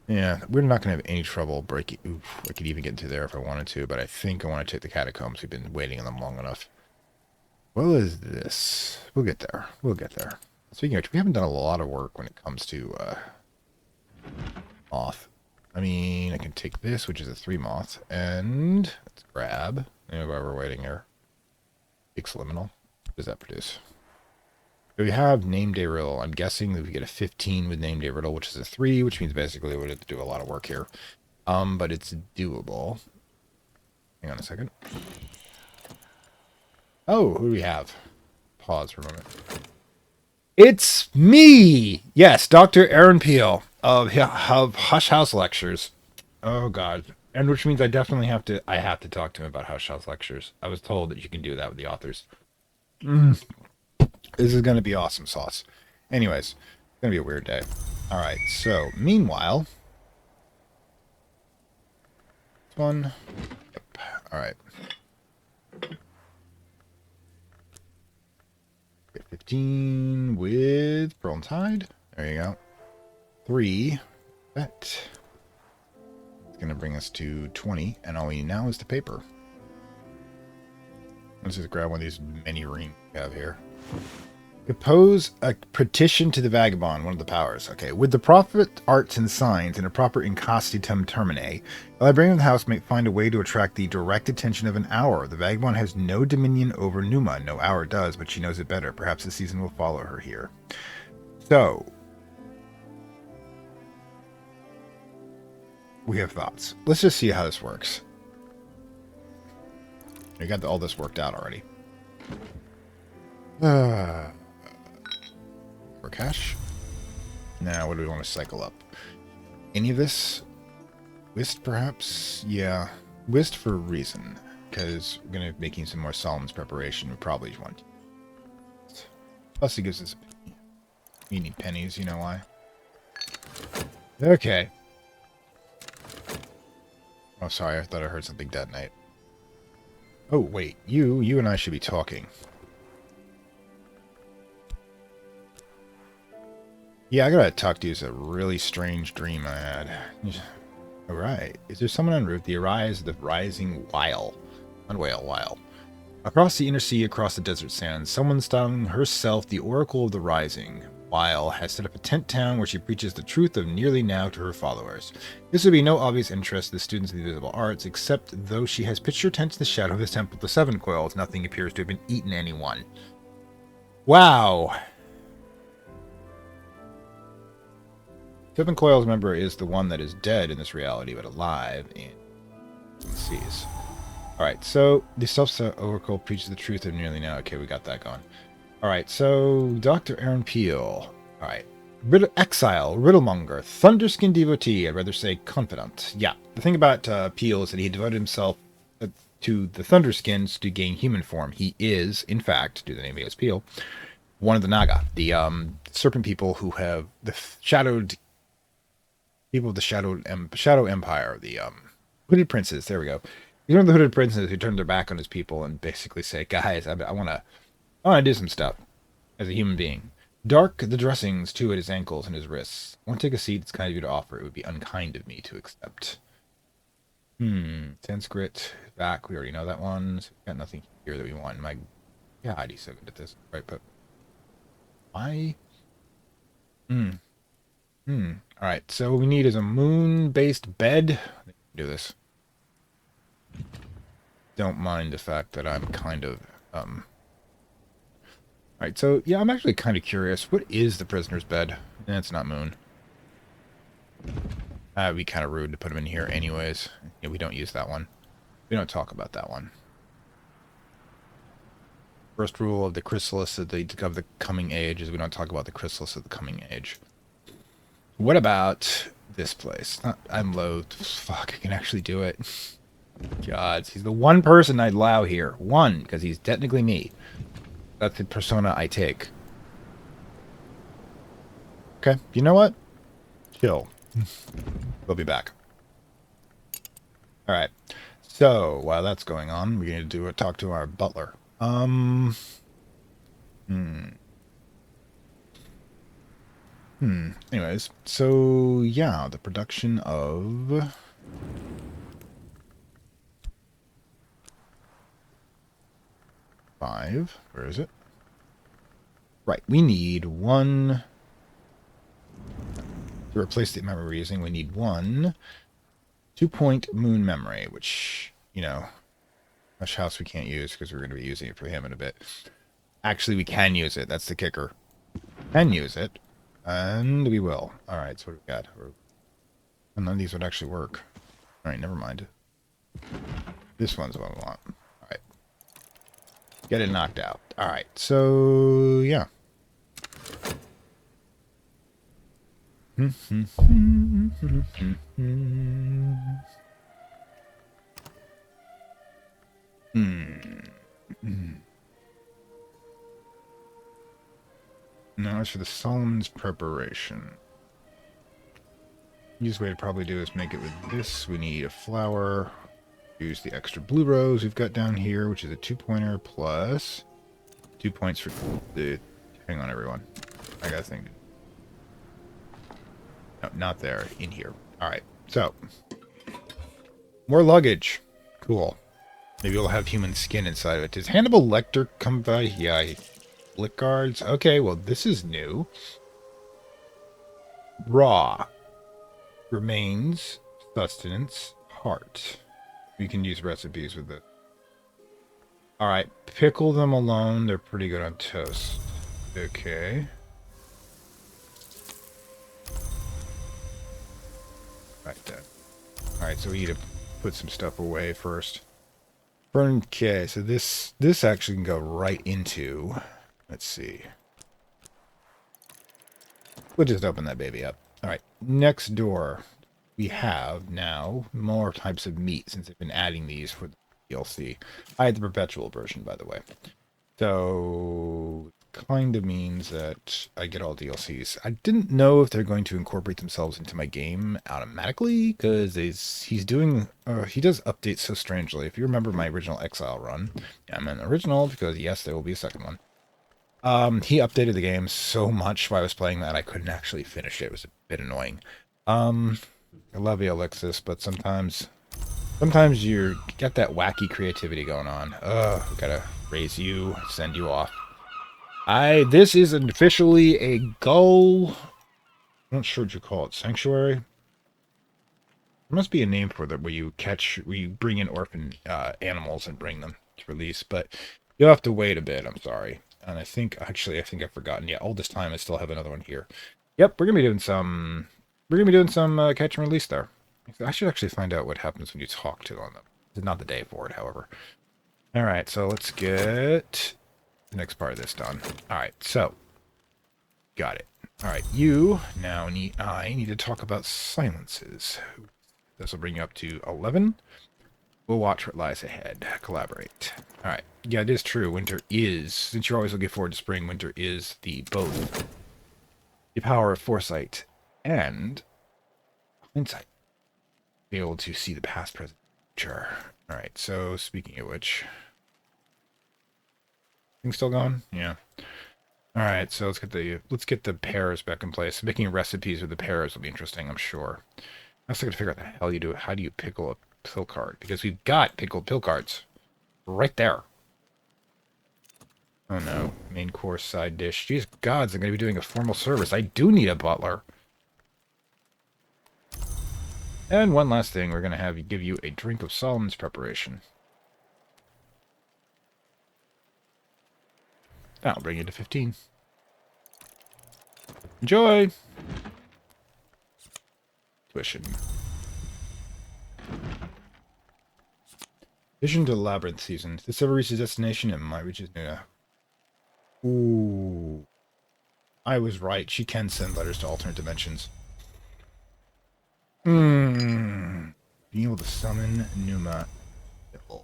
Yeah, we're not going to have any trouble breaking... Oof, I could even get into there if I wanted to, but I think I want to take the catacombs. We've been waiting on them long enough. What is this? We'll get there. We'll get there. Speaking of which, we haven't done a lot of work when it comes to... moth. I mean, I can take this, which is a 3 moth, and let's grab. And while we're waiting here, X liminal. What does that produce? So we have name day riddle. I'm guessing that we get a 15 with name day riddle, which is a 3, which means basically we have to do a lot of work here. But it's doable. Hang on a second. Oh, who do we have? Pause for a moment. It's me! Yes, Dr. Aaron Peel of Hush House Lectures. Oh, God. And which means I definitely have to talk to him about Hush House Lectures. I was told that you can do that with the authors. This is going to be awesome sauce. Anyways, it's going to be a weird day. All right, so meanwhile, this one. Yep. All right. 15 with Pearl and Tide. There you go. 3. Bet. It's going to bring us to 20, and all we need now is the paper. Let's just grab one of these many rings we have here. Compose a petition to the vagabond, one of the powers. Okay, with the prophet arts and signs and a proper incastitum termine, the librarian of the house may find a way to attract the direct attention of an hour. The vagabond has no dominion over Numa. No hour does, but she knows it better. Perhaps the season will follow her here. So, we have thoughts. Let's just see how this works. We got all this worked out already. For cash. Now, what do we want to cycle up? Any of this? Whist, perhaps? Yeah. Whist for a reason. Because we're going to be making some more Solomon's preparation. We probably want to. Plus, it gives us a penny. We need pennies, you know why. Okay. Oh, sorry. I thought I heard something detonate. Oh, wait. You and I should be talking. Yeah, I gotta talk to you. It's a really strange dream I had. Alright. Is there someone en route? The arise of the rising while. Unwhale while. Across the inner sea, across the desert sands, someone styling herself the Oracle of the Rising. While has set up a tent town where she preaches the truth of nearly now to her followers. This would be no obvious interest to the students of the visible arts, except though she has pitched her tent in the shadow of the Temple of the Seven Coils, nothing appears to have been eaten anyone. Wow. Seven Coils, remember, is the one that is dead in this reality, but alive in the seas. Alright, so the self-set Oracle preaches the truth of nearly now. Okay, we got that going. Alright, so Dr. Aaron Peel. Alright. Exile, Riddlemonger, Thunderskin devotee, I'd rather say confidant. Yeah, the thing about Peel is that he devoted himself to the Thunderskins to gain human form. He is, in fact, due to the name of Peel, one of the Naga, the serpent people who have the shadowed people of the Shadow Empire, the Hooded Princes. There we go. These are the Hooded Princes who turn their back on his people and basically say, "Guys, I want to do some stuff as a human being." Dark the dressings too at his ankles and his wrists. I want to take a seat. It's kind of you to offer. It would be unkind of me to accept. Sanskrit back. We already know that one. So we've got nothing here that we want. My God, he's so good at this. Right, but why? All right, so what we need is a moon-based bed. Do this. Don't mind the fact that I'm kind of All right, so yeah, I'm actually kind of curious. What is the prisoner's bed? It's not moon. It'd be kind of rude to put him in here, anyways. Yeah, we don't use that one. We don't talk about that one. First rule of the chrysalis of the coming age is we don't talk about the chrysalis of the coming age. What about this place? I'm loath. Fuck, I can actually do it. God, he's the one person I'd allow here. One, because he's technically me. That's the persona I take. Okay, you know what? Chill. We'll be back. Alright. So, while that's going on, we're going to talk to our butler. Anyways, so yeah, the production of five. Where is it? Right, we need one. To replace the memory we're using, we need one 2-point moon memory, which, you know, Hush House we can't use because we're going to be using it for him in a bit. Actually, we can use it. That's the kicker. Can use it, and we will. All right, so what do we got? And none of these would actually work. All right, never mind. This one's what I want. All right. Get it knocked out. All right, so, yeah. Now, as for the Solomon's preparation. The easiest way to probably do is make it with this. We need a flower. Use the extra blue rose we've got down here, which is a 2-pointer plus 2 points for the... Hang on, everyone. I gotta think. No, not there. In here. Alright, so. More luggage. Cool. Maybe we'll have human skin inside of it. Does Hannibal Lecter come by? Yeah, Blick guards. Okay, well, this is new. Raw. Remains. Sustenance. Heart. We can use recipes with it. Alright, pickle them alone. They're pretty good on toast. Okay. Right then. Alright, so we need to put some stuff away first. Okay, so this actually can go right into... Let's see. We'll just open that baby up. Alright, next door. We have now more types of meat since they've been adding these for the DLC. I had the perpetual version, by the way. So, kind of means that I get all DLCs. I didn't know if they're going to incorporate themselves into my game automatically, because he's doing... he does updates so strangely. If you remember my original Exile run, I'm an original, because yes, there will be a second one. He updated the game so much while I was playing that I couldn't actually finish it. It was a bit annoying. I love you, Alexis, but sometimes you get that wacky creativity going on. Gotta raise you, send you off. This is officially a gull. I'm not sure what you call it. Sanctuary? There must be a name for that where you bring in orphan animals and bring them to release, but you'll have to wait a bit, I'm sorry. And I think I've forgotten. Yeah, oldest time, I still have another one here. Yep, we're gonna be doing some catch and release there. I should actually find out what happens when you talk to them. It's not the day for it, however. Alright, so let's get the next part of this done. Alright, so. Got it. Alright, I need to talk about silences. This will bring you up to 11. We'll watch what lies ahead. Collaborate. Alright, yeah, it is true. Winter is, since you're always looking forward to spring, winter is both the power of foresight and hindsight. Be able to see the past, present, future. Alright, so speaking of which... Things still going? Yeah. Alright, so let's get the pears back in place. Making recipes with the pears will be interesting, I'm sure. I also gotta figure out the hell you do it. How do you pickle a pill card? Because we've got pickled pill cards. Right there. Oh no. Main course, side dish. Jeez gods, I'm gonna be doing a formal service. I do need a butler. And one last thing, we're going to give you a drink of Solomon's preparation. That'll bring you to 15. Enjoy! Tuition. Vision to Labyrinth season. If this ever reaches destination, it might reach its new... Ooh. I was right. She can send letters to alternate dimensions. Being able to summon Numa. I'm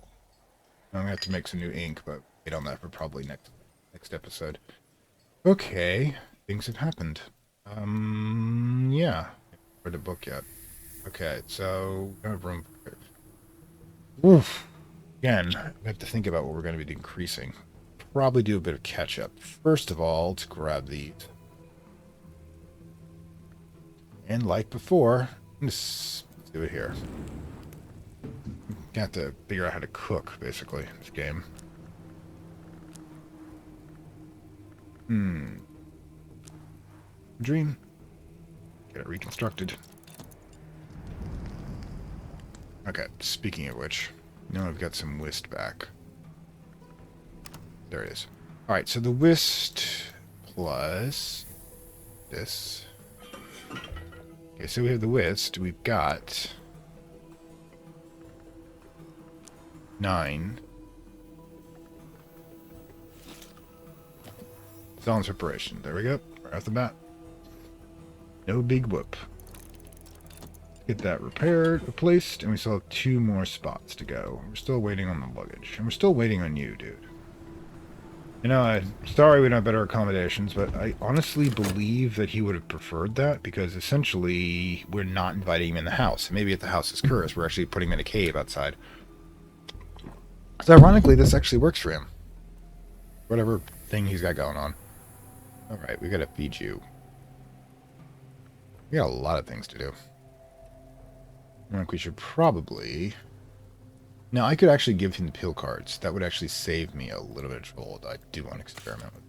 gonna have to make some new ink, but wait on that for probably next episode. Okay, things have happened. Yeah. Read the book yet? Okay, so we have room. Oof. Again, we have to think about what we're going to be increasing. Probably do a bit of catch up. First of all, let's grab these. And like before, let's do it here. You have to figure out how to cook, basically, in this game. Dream. Get it reconstructed. Okay, speaking of which, now I've got some whist back. There it is. Alright, so the whist plus this. Okay, so we have the whist. We've got 9. Silence preparation. There we go. Right off the bat. No big whoop. Get that repaired, replaced, and we still have 2 more spots to go. We're still waiting on the luggage. And we're still waiting on you, dude. You know, I'm sorry we don't have better accommodations, but I honestly believe that he would have preferred that, because essentially we're not inviting him in the house. Maybe if the house is cursed, we're actually putting him in a cave outside. So ironically, this actually works for him. Whatever thing he's got going on. Alright, we gotta feed you. We got a lot of things to do. I think we should probably... Now, I could actually give him the pill cards. That would actually save me a little bit of trouble that I do want to experiment with.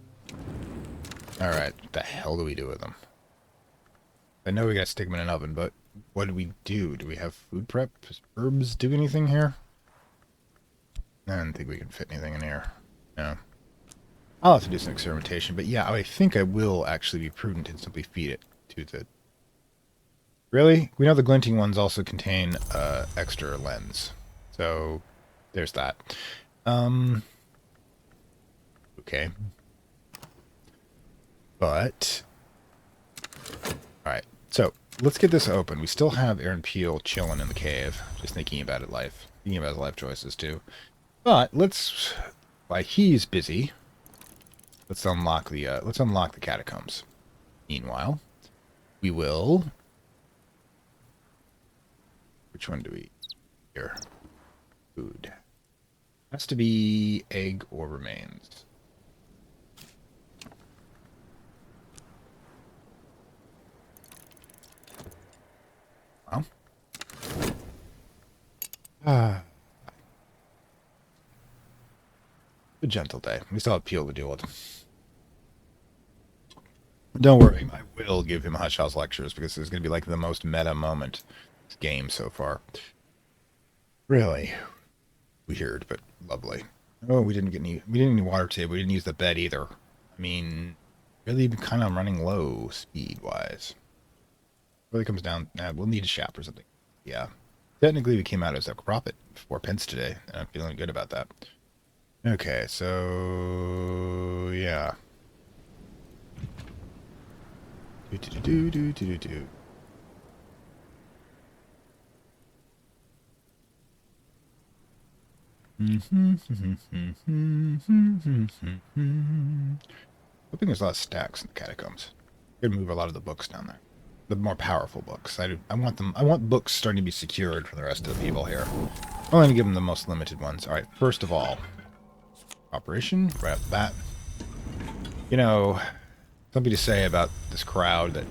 Alright, what the hell do we do with them? I know we gotta stick them in an oven, but what do we do? Do we have food prep? Does herbs do anything here? I don't think we can fit anything in here. No. I'll have to do some experimentation, but yeah, I think I will actually be prudent and simply feed it to the... Really? We know the glinting ones also contain extra lens. So, there's that. Okay. But... Alright, so, let's get this open. We still have Aaron Peel chilling in the cave. Just thinking about his life choices, too. But, let's... While he's busy... Let's unlock the catacombs. Meanwhile, we will... Which one do we... Here. Food. Has to be egg or remains. Well. A gentle day. We still have Peel to deal with. Don't worry, I will give him Hush House lectures because this is going to be like the most meta moment in this game so far. Really weird, but lovely. Oh, we didn't get any water today. We didn't use the bed either. I mean, really kind of running low speed-wise. Really comes down... we'll need a shaft or something. Yeah. Technically, we came out as a profit, 4 pence today, and I'm feeling good about that. Okay, so... Yeah. Do. Hoping there's a lot of stacks in the catacombs. Could move a lot of the books down there. The more powerful books. I want books starting to be secured for the rest of the people here. I'm going to give them the most limited ones. Alright, first of all, operation, right off the bat. You know, something to say about this crowd that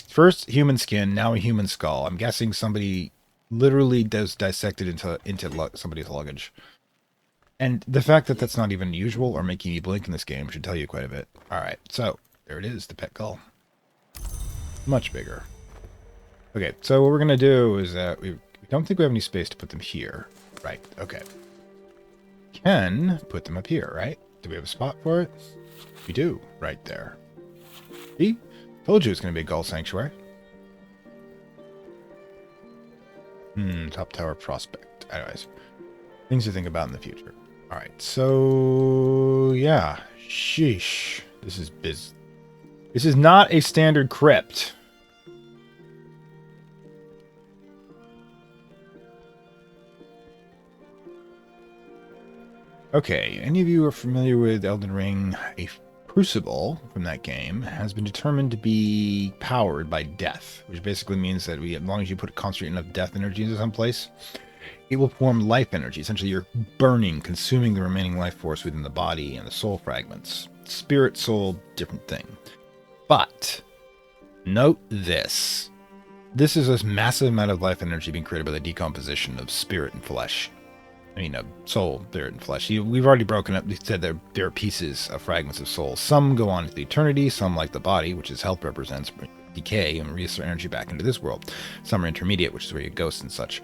first human skin, now a human skull. I'm guessing somebody literally dissected into somebody's luggage. And the fact that that's not even usual or making me blink in this game should tell you quite a bit. Alright, so there it is, the pet gull. Much bigger. Okay, so what we're going to do is that we don't think we have any space to put them here. Right, okay. Can put them up here, right? Do we have a spot for it? We do, right there. See? Told you it's going to be a gull sanctuary. Top tower prospect. Anyways, things to think about in the future. Alright, so... Yeah. Sheesh. This is not a standard crypt. Okay, any of you are familiar with Elden Ring? A crucible from that game has been determined to be powered by death, which basically means that as long as you put concentrate enough death energy into some place, it will form life energy. Essentially, you're burning, consuming the remaining life force within the body and the soul fragments. Spirit, soul, different thing. But, note this. This is a massive amount of life energy being created by the decomposition of spirit and flesh. I mean, soul, spirit, and flesh. We've already broken up. We said there are pieces of fragments of soul. Some go on to the eternity, some, like the body, which is health represents, decay and release their energy back into this world. Some are intermediate, which is where you ghosts and such.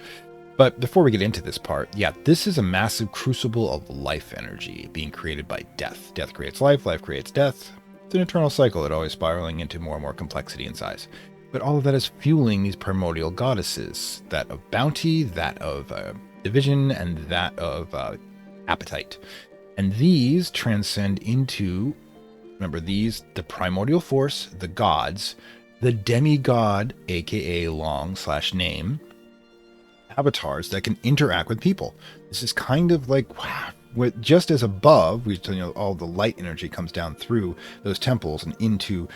But before we get into this part, yeah, this is a massive crucible of life energy being created by death. Death creates life, life creates death. It's an eternal cycle, it always spiraling into more and more complexity and size. But all of that is fueling these primordial goddesses, that of bounty, that of division, and that of appetite. And these transcend into, remember these, the primordial force, the gods, the demigod, aka long/name, avatars that can interact with people. This is kind of like, with just as above, all the light energy comes down through those temples and into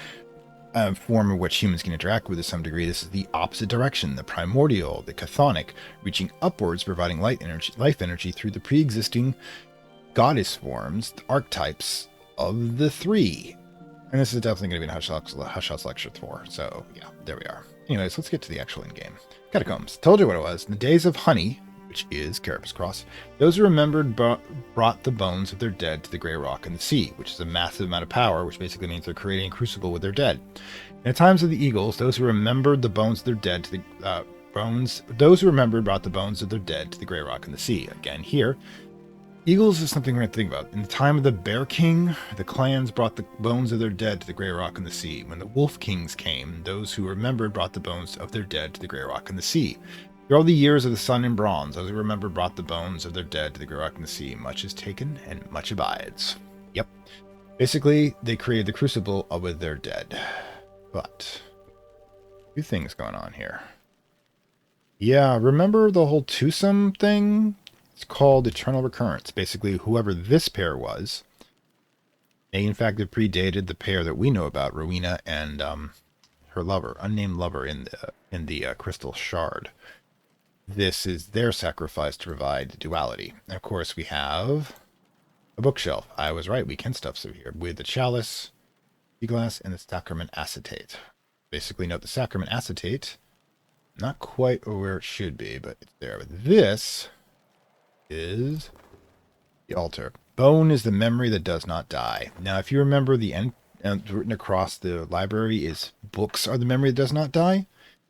a form of which humans can interact with to some degree. This is the opposite direction, the primordial, the chthonic, reaching upwards, providing life energy through the pre-existing goddess forms, the archetypes of the three. And this is definitely going to be in Hush House Lecture 4. So, yeah, there we are. Anyways, let's get to the actual in-game. Catacombs. Told you what it was. In the days of honey, which is Carapace Cross, those who remembered brought the bones of their dead to the Grey Rock and the sea, which is a massive amount of power, which basically means they're creating a crucible with their dead. In the times of the Eagles, those who remembered the bones of their dead to the those who remembered brought the bones of their dead to the Grey Rock and the sea. Again, here, Eagles is something we're going to think about. In the time of the Bear King, the clans brought the bones of their dead to the Grey Rock and the sea. When the Wolf Kings came, those who remembered brought the bones of their dead to the Grey Rock and the sea. Through all the years of the Sun and Bronze, those who remembered brought the bones of their dead to the Grey Rock and the sea. Much is taken and much abides. Yep. Basically, they created the crucible with their dead. But, a few things going on here. Yeah, remember the whole twosome thing? It's called Eternal Recurrence. Basically, whoever this pair was may in fact have predated the pair that we know about, Rowena and her lover, unnamed lover in the Crystal Shard. This is their sacrifice to provide duality. And of course, we have a bookshelf. I was right, we can stuff through here with the chalice, the glass, and the sacrament acetate. Basically, note the sacrament acetate, not quite where it should be, but it's there. But this is the altar. Bone is the memory that does not die. Now, if you remember, the end written across the library is books are the memory that does not die.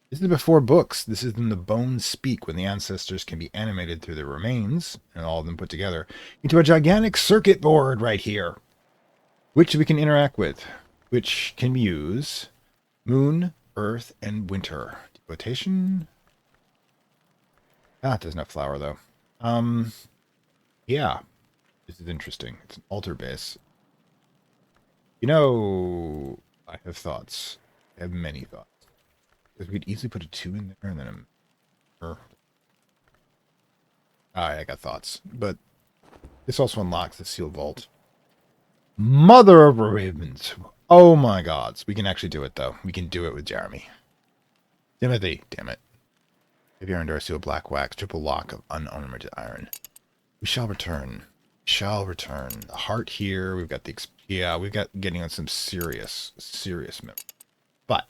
This is before books. This is when the bones speak, when the ancestors can be animated through their remains, and all of them put together into a gigantic circuit board right here, which we can interact with, which can use moon, earth, and winter. Rotation. It doesn't have flower, though. Yeah, this is interesting. It's an altar base. I have thoughts. I have many thoughts. Because we could easily put a 2 in there and then Alright, I got thoughts. But this also unlocks the sealed vault. Mother of ravens. Oh my gods. We can actually do it, though. We can do it with Jeremy. Timothy, damn it. If you're under our seal black wax, triple lock of unornamented iron. We shall return. The heart here. We've got we've got getting on some serious memory. But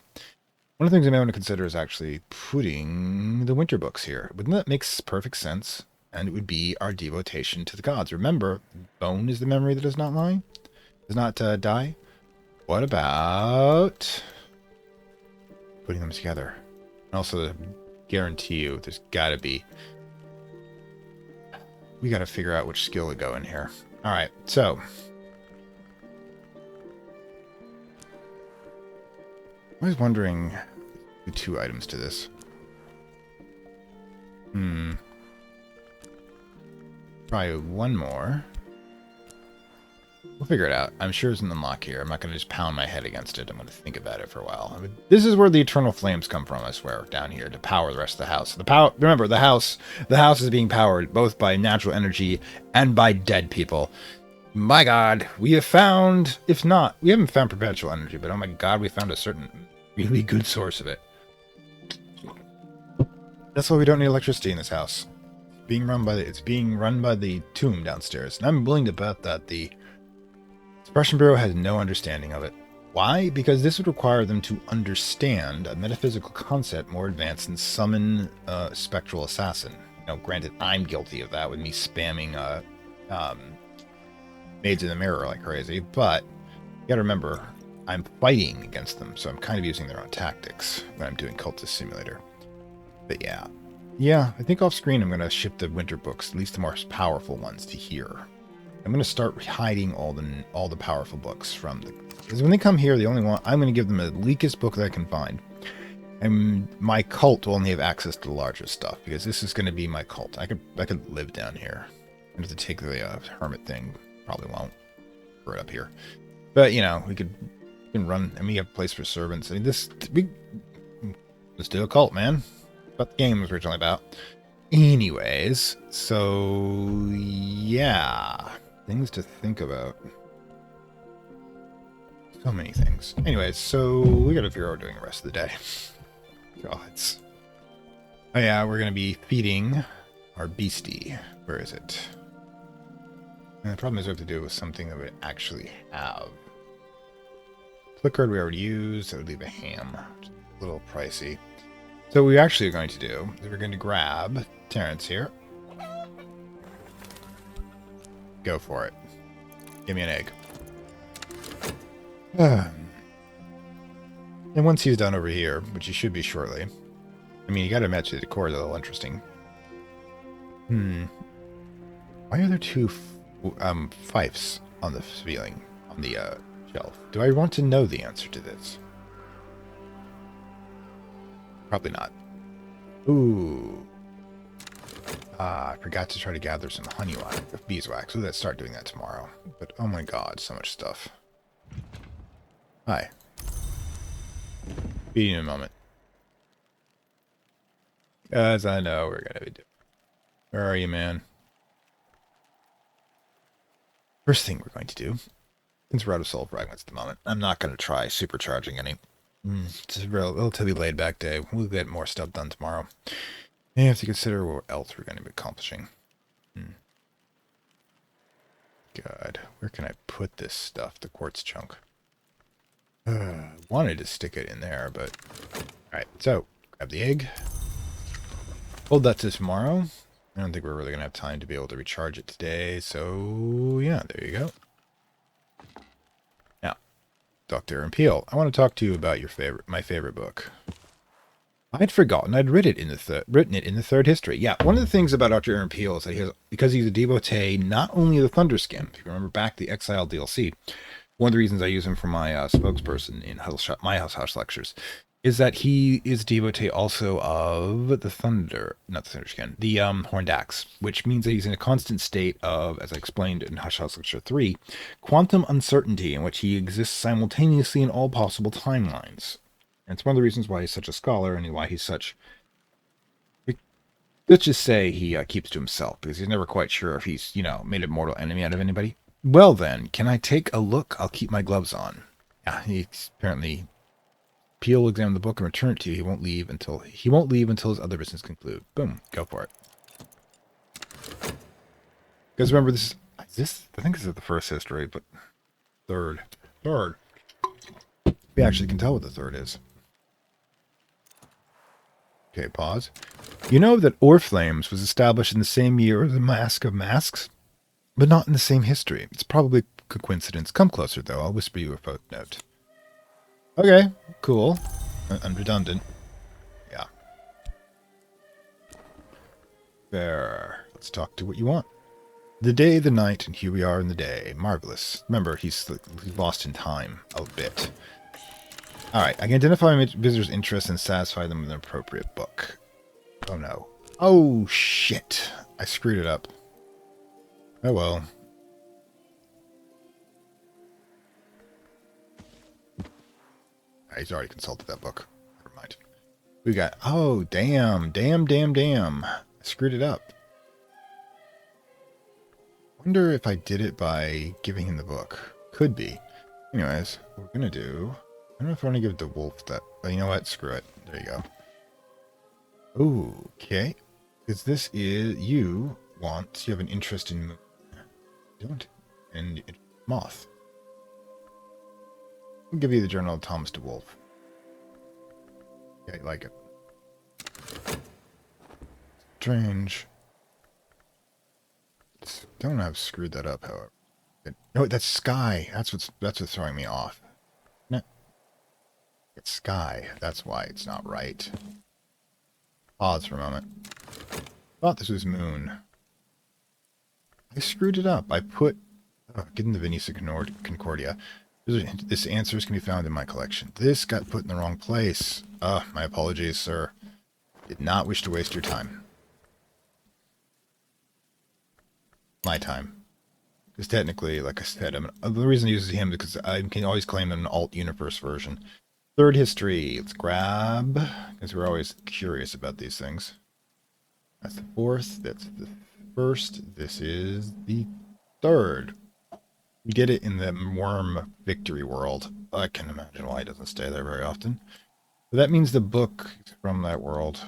one of the things I may want to consider is actually putting the winter books here. Wouldn't that make perfect sense? And it would be our devotation to the gods. Remember, bone is the memory that does not lie, does not die. What about putting them together? And also, guarantee you, there's got to be. We got to figure out which skill to go in here. All right, so I was wondering, do 2 items to this. Try one more. We'll figure it out. I'm sure it's an unlock here. I'm not going to just pound my head against it. I'm going to think about it for a while. This is where the eternal flames come from, I swear, down here, to power the rest of the house. Remember, the house is being powered both by natural energy and by dead people. My God, we have found, if not, we haven't found perpetual energy, but oh my God, we found a certain really good source of it. That's why we don't need electricity in this house. It's being run by the tomb downstairs, and I'm willing to bet that the Suppression Bureau has no understanding of it. Why? Because this would require them to understand a metaphysical concept more advanced than summon a spectral assassin. Granted, I'm guilty of that with me spamming Maids in the Mirror like crazy, but you gotta remember, I'm fighting against them, so I'm kind of using their own tactics when I'm doing Cultist Simulator. But yeah. Yeah, I think off screen I'm going to ship the winter books, at least the most powerful ones, to here. I'm going to start hiding all the powerful books from the... Because when they come here, the only one... I'm going to give them the weakest book that I can find. And my cult will only have access to the larger stuff, because this is going to be my cult. I could live down here. I have to take the hermit thing. Probably won't. Throw it up here. But, you know, we can run... And we have a place for servants. I mean, let's do a cult, man. What the game was originally about. Anyways, so yeah, things to think about. So many things. Anyways, so we gotta figure out what we're doing the rest of the day. Gods. Oh yeah, we're gonna be feeding our beastie. Where is it? And the problem is we have to do it with something that we actually have. Flickered we already used, that would leave a ham. A little pricey. So what we actually are going to do is we're going to grab Terrence here. Go for it. Give me an egg. And once he's done over here, which he should be shortly. I mean, you got to match the decor is a little interesting. Why are there two fifes on the ceiling, on the shelf? Do I want to know the answer to this? Probably not. Ooh. I forgot to try to gather some beeswax. Ooh, let's start doing that tomorrow. But oh my god, so much stuff. Hi. Be in a moment. As I know we're gonna be doing. Where are you, man? First thing we're going to do, since we're out of soul fragments at the moment, I'm not going to try supercharging any. It's a relatively laid-back day. We'll get more stuff done tomorrow. You have to consider what else we're going to be accomplishing. God, where can I put this stuff? The quartz chunk. Wanted to stick it in there, but... Alright, so, grab the egg. Hold that to tomorrow. I don't think we're really going to have time to be able to recharge it today, so yeah, there you go. Now, Dr. Impeel, I want to talk to you about my favorite book. I'd forgotten I'd written it in the third history. Yeah, one of the things about Dr. Impeel is that because he's a devotee not only of the Thunderskin, if you remember back the Exile DLC, one of the reasons I use him for my spokesperson in my Hush lectures is that he is devotee also of the not the Thunderskin, the Horned Axe, which means that he's in a constant state of, as I explained in Hush Lecture 3, quantum uncertainty, in which he exists simultaneously in all possible timelines. And it's one of the reasons why he's such a scholar and why he's such... Let's just say he keeps to himself, because he's never quite sure if he's, made a mortal enemy out of anybody. Well then, can I take a look? I'll keep my gloves on. Yeah, he's apparently... Peel will examine the book and return it to you. He won't leave until his other business conclude. Boom, go for it. Because remember, I think this is the first history, but third. We actually can tell what the third is. Okay, pause. You know that Oriflammes was established in the same year as the Mask of Masks, but not in the same history. It's probably a coincidence. Come closer, though. I'll whisper you a footnote. Okay, cool. Redundant. Yeah. There. Let's talk to what you want. The day, the night, and here we are in the day. Marvelous. Remember, he's lost in time a bit. Alright, I can identify my visitors' interests and satisfy them with an appropriate book. Oh no. Oh shit. I screwed it up. Oh well. He's already consulted that book. Never mind. We got... Oh, damn. I screwed it up. Wonder if I did it by giving him the book. Could be. Anyways, what we're going to do... I don't know if I want to give the wolf that... But you know what? Screw it. There you go. Ooh, okay. Because this is... You have an interest in... Don't. And moth. I'll give you the Journal of Thomas DeWolf. Yeah, you like it. Strange. Don't have screwed that up, however. No, that's Sky. That's what's throwing me off. No. It's sky. That's why it's not right. Pause for a moment. Thought this was moon. I screwed it up. I put... getting the Venus Concordia. This answers can be found in my collection. This got put in the wrong place. My apologies, sir. Did not wish to waste your time. My time. Because technically, like I said, the reason I use him is because I can always claim an alt universe version. Third history. Let's grab, because we're always curious about these things. That's the fourth. That's the first. This is the third. You get it in the worm victory world. I can imagine why it doesn't stay there very often. So that means the book from that world.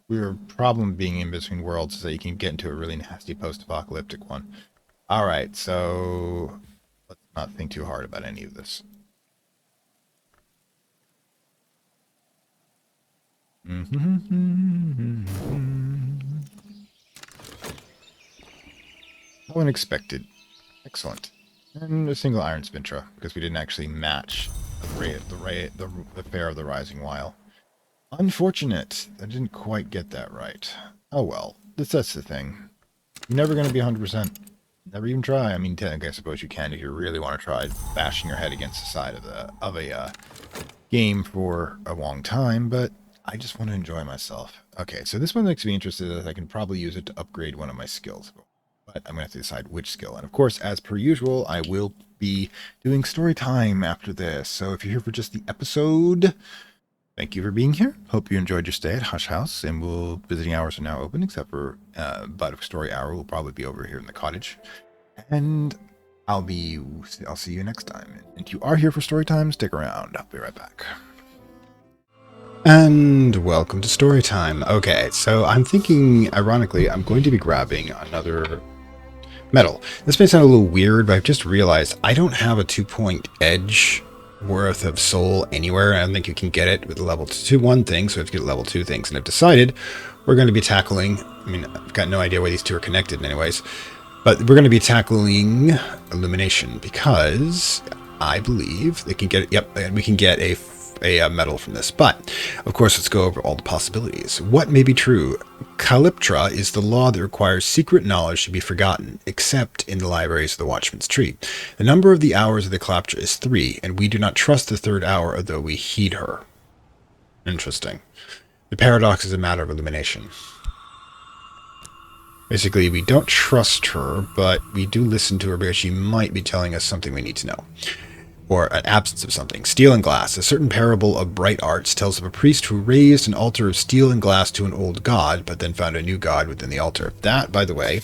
Your problem being in between worlds is that you can get into a really nasty post-apocalyptic one. Alright, so let's not think too hard about any of this. How unexpected. Excellent. And a single iron spintra, because we didn't actually match the fare of the rising while. Unfortunate. I didn't quite get that right. Oh well. That's the thing. You're never going to be 100%. Never even try. I mean, technically, I suppose you can if you really want to try bashing your head against the side of a game for a long time, but I just want to enjoy myself. Okay, so this one makes me interested that I can probably use it to upgrade one of my skills. But I'm going to have to decide which skill. And of course, as per usual, I will be doing story time after this. So if you're here for just the episode, thank you for being here. Hope you enjoyed your stay at Hush House. And visiting hours are now open, except for but story hour will probably be over here in the cottage. And I'll see you next time. And if you are here for story time, stick around. I'll be right back. And welcome to story time. Okay, so I'm thinking, ironically, I'm going to be grabbing another metal. This may sound a little weird, but I've just realized I don't have a 2-point edge worth of soul anywhere. I don't think you can get it with a level 1 thing, so I have to get level 2 things. And I've decided we're going to be tackling, I mean, I've got no idea why these two are connected anyways, but we're going to be tackling illumination because I believe they can get, we can get a metal from this. But of course, let's go over all the possibilities. What may be true? Calyptra is the law that requires secret knowledge to be forgotten, except in the libraries of the Watchman's Tree. The number of the hours of the Calyptra is 3, and we do not trust the third hour, although we heed her. Interesting. The paradox is a matter of illumination. Basically, we don't trust her, but we do listen to her because she might be telling us something we need to know. Or an absence of something. Steel and glass. A certain parable of bright arts tells of a priest who raised an altar of steel and glass to an old god, but then found a new god within the altar. That, by the way,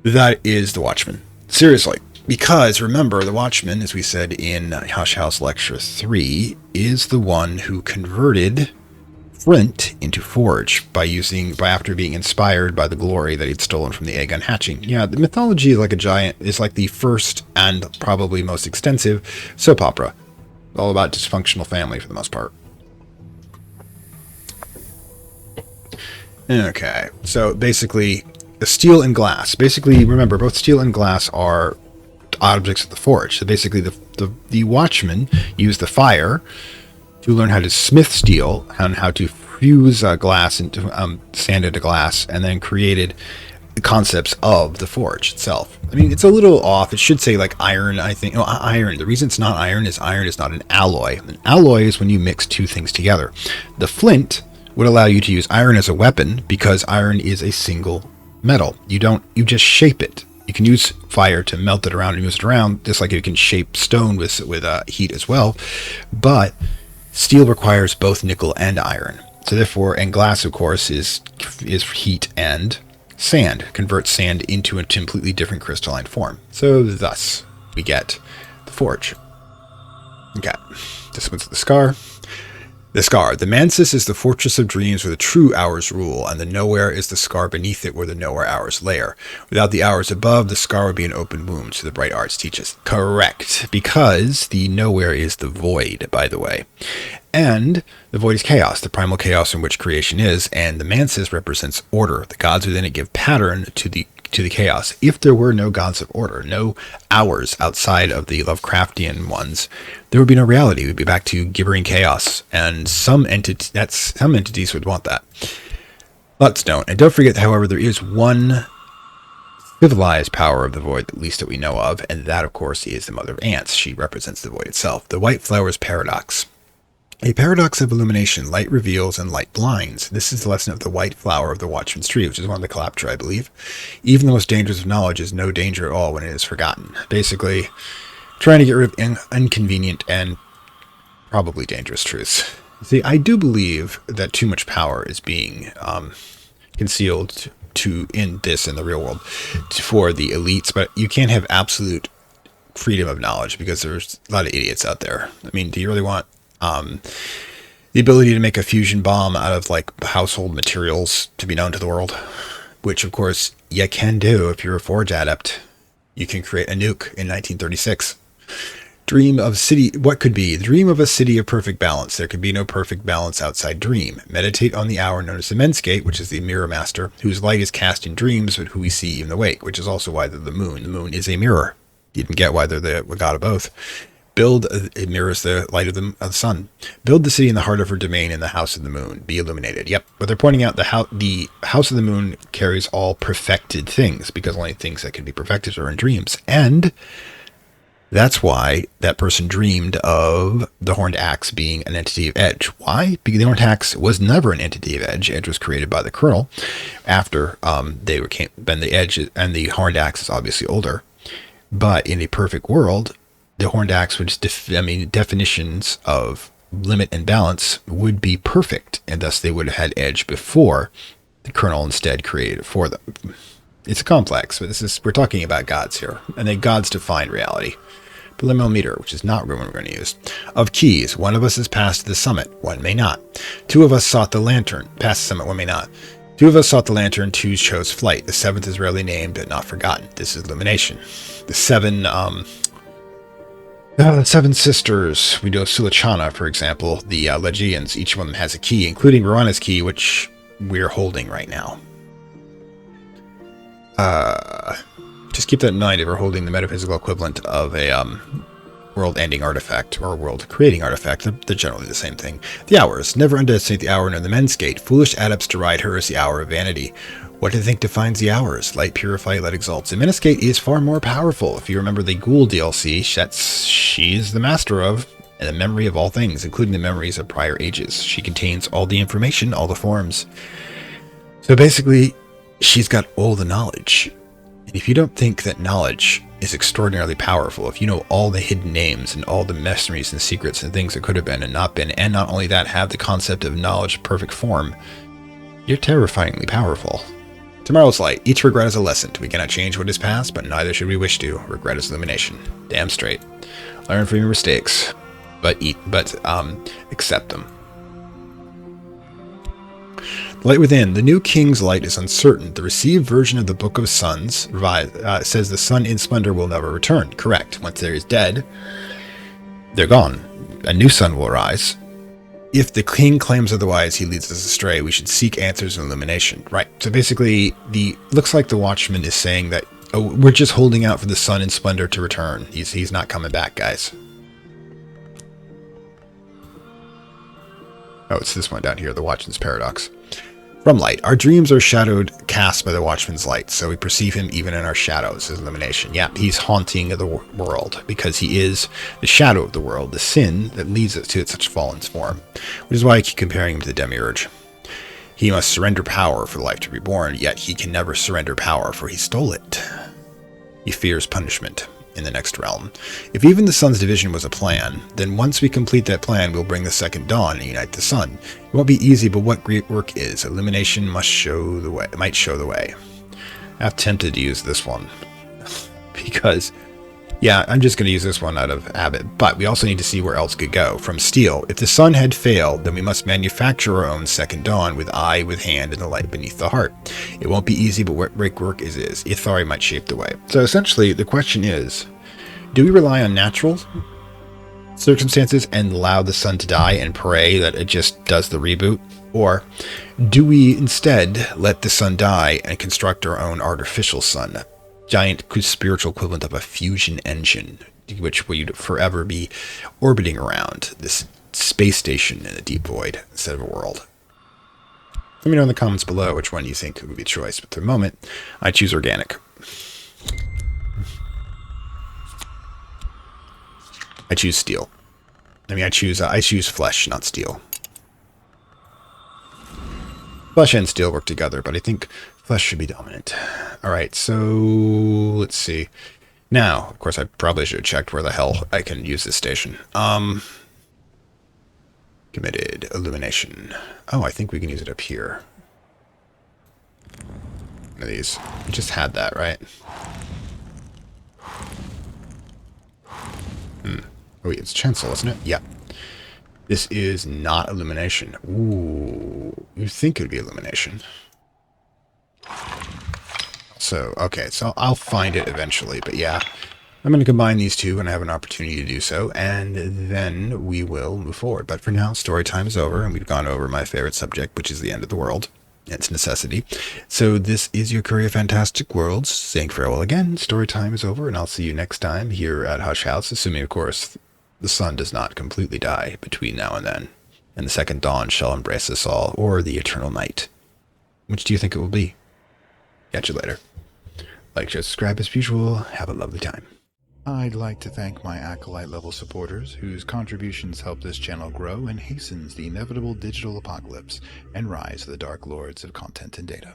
that is the Watchman. Seriously. Because, remember, the Watchman, as we said in Hush House Lecture 3, is the one who converted flint into forge after being inspired by the glory that he'd stolen from the egg on hatching. Yeah, the mythology is like the first and probably most extensive soap opera. All about dysfunctional family for the most part. Okay, so basically, the steel and glass. Basically, remember, both steel and glass are objects of the forge. So basically, the Watchman used the fire to learn how to smith steel and how to fuse glass into sand into glass, and then created the concepts of the forge itself. I mean, it's a little off. It should say like iron, I think. No, iron. The reason it's not iron is not an alloy. An alloy is when you mix two things together. The flint would allow you to use iron as a weapon because iron is a single metal. You just shape it. You can use fire to melt it around and move it around, just like you can shape stone with heat as well. But steel requires both nickel and iron. So therefore, and glass, of course, is heat and sand. Converts sand into a completely different crystalline form. So thus, we get the forge. Okay, this one's the scar. The scar. The mansis is the fortress of dreams where the true hours rule, and the nowhere is the scar beneath it where the nowhere hours lair. Without the hours above, the scar would be an open wound, so the bright arts teach us. Correct, because the nowhere is the void, by the way. And the void is chaos, the primal chaos in which creation is, and the mansis represents order. The gods within it give pattern to the to the chaos. If there were no gods of order, no hours outside of the Lovecraftian ones, there would be no reality. We'd be back to gibbering chaos, and some entities would want that. Lots don't. And don't forget, however, there is one civilized power of the void, at least that we know of, and that, of course, is the mother of ants. She represents the void itself. The White Flower's Paradox. A paradox of illumination. Light reveals and light blinds. This is the lesson of the white flower of the Watchman's Tree, which is one of the Calaptra, I believe. Even the most dangerous of knowledge is no danger at all when it is forgotten. Basically, trying to get rid of inconvenient and probably dangerous truths. See, I do believe that too much power is being concealed in the real world for the elites, but you can't have absolute freedom of knowledge because there's a lot of idiots out there. I mean, do you really want the ability to make a fusion bomb out of like household materials to be known to the world? Which, of course, you can do if you're a Forge adept. You can create a nuke in 1936. Dream of city. What could be? Dream of a city of perfect balance. There can be no perfect balance outside dream. Meditate on the hour known as the men's gate, which is the mirror master, whose light is cast in dreams, but who we see even awake, which is also why they're the moon. The moon is a mirror. You can get why they're the god of both. It mirrors the light of the sun. Build the city in the heart of her domain in the house of the moon. Be illuminated. Yep. But they're pointing out the house of the moon carries all perfected things, because only things that can be perfected are in dreams. And that's why that person dreamed of the horned axe being an entity of edge. Why? Because the horned axe was never an entity of edge. Edge was created by the Colonel after then the edge, and the horned axe is obviously older. But in a perfect world, the horned axe would definitions of limit and balance would be perfect, and thus they would have had edge before the Colonel instead created it for them. It's complex, but we're talking about gods here, and the gods define reality. Preliminary meter, which is not one we're going to use. Of keys, one of us has passed the summit, one may not. Two of us sought the lantern, past the summit, one may not. Two of us sought the lantern, two chose flight. The seventh is rarely named, but not forgotten. This is illumination. The seven sisters, we know Sulachana, for example, the Legians, each one of them has a key, including Verana's key, which we're holding right now. Just keep that in mind if we're holding the metaphysical equivalent of a world-ending artifact or world-creating artifact. They're generally the same thing. The hours. Never underestimate the hour nor the men's gate. Foolish adepts deride her as the hour of vanity. What do you think defines the hours? Light purify, light exalts. The men's gate is far more powerful. If you remember the Ghoul DLC, she's the master of and the memory of all things, including the memories of prior ages. She contains all the information, all the forms. So basically, she's got all the knowledge. And if you don't think that knowledge is extraordinarily powerful, if you know all the hidden names and all the mysteries and secrets and things that could have been and not been, and not only that, have the concept of knowledge perfect form, you're terrifyingly powerful. Tomorrow's light. Each regret is a lesson. We cannot change what is past, but neither should we wish to. Regret is illumination. Damn straight. Learn from your mistakes, but accept them. Light within. The new king's light is uncertain. The received version of the Book of Suns says the sun in splendor will never return. Correct. Once there is dead, they're gone. A new sun will arise. If the king claims otherwise, he leads us astray. We should seek answers and illumination. Right. So basically, looks like the Watchman is saying that, oh, we're just holding out for the sun in splendor to return. He's not coming back, guys. Oh, it's this one down here, the Watchman's Paradox. From light. Our dreams are shadowed, cast by the Watchman's light, so we perceive him even in our shadows as illumination. Yeah, he's haunting the world, because he is the shadow of the world, the sin that leads us to such fallen form, which is why I keep comparing him to the Demiurge. He must surrender power for life to be born, yet he can never surrender power, for he stole it. He fears punishment in the next realm. If even the sun's division was a plan, then once we complete that plan, we'll bring the second dawn and unite the sun. It won't be easy, but what great work is. Illumination might show the way. I'm tempted to use this one because, yeah, I'm just going to use this one out of habit, but we also need to see where else it could go. From steel. If the sun had failed, then we must manufacture our own second dawn with eye, with hand, and the light beneath the heart. It won't be easy, but what great work is. Ithari might shape the way. So essentially, the question is, do we rely on natural circumstances and allow the sun to die and pray that it just does the reboot? Or do we instead let the sun die and construct our own artificial sun, a giant spiritual equivalent of a fusion engine, which we'd forever be orbiting around this space station in a deep void instead of a world? Let me know in the comments below which one you think would be the choice, but for the moment, I choose organic. I choose steel. I choose flesh, not steel. Flesh and steel work together, but I think flesh should be dominant. Alright, so let's see. Now, of course, I probably should have checked where the hell I can use this station. Committed illumination. Oh, I think we can use it up here. One of these. We just had that, right? Oh, it's chancel, isn't it? Yeah. This is not illumination. Ooh, you think it would be illumination. So, okay, so I'll find it eventually, but yeah. I'm going to combine these two when I have an opportunity to do so, and then we will move forward. But for now, story time is over, and we've gone over my favorite subject, which is the end of the world. It's necessity. So this is your Curia Fantastic Worlds saying farewell again. Story time is over, and I'll see you next time here at Hush House, assuming, of course, the sun does not completely die between now and then, and the second dawn shall embrace us all, or the eternal night. Which do you think it will be? Catch you later. Like, share, subscribe as usual. Have a lovely time. I'd like to thank my Acolyte level supporters, whose contributions help this channel grow and hastens the inevitable digital apocalypse and rise of the Dark Lords of content and data.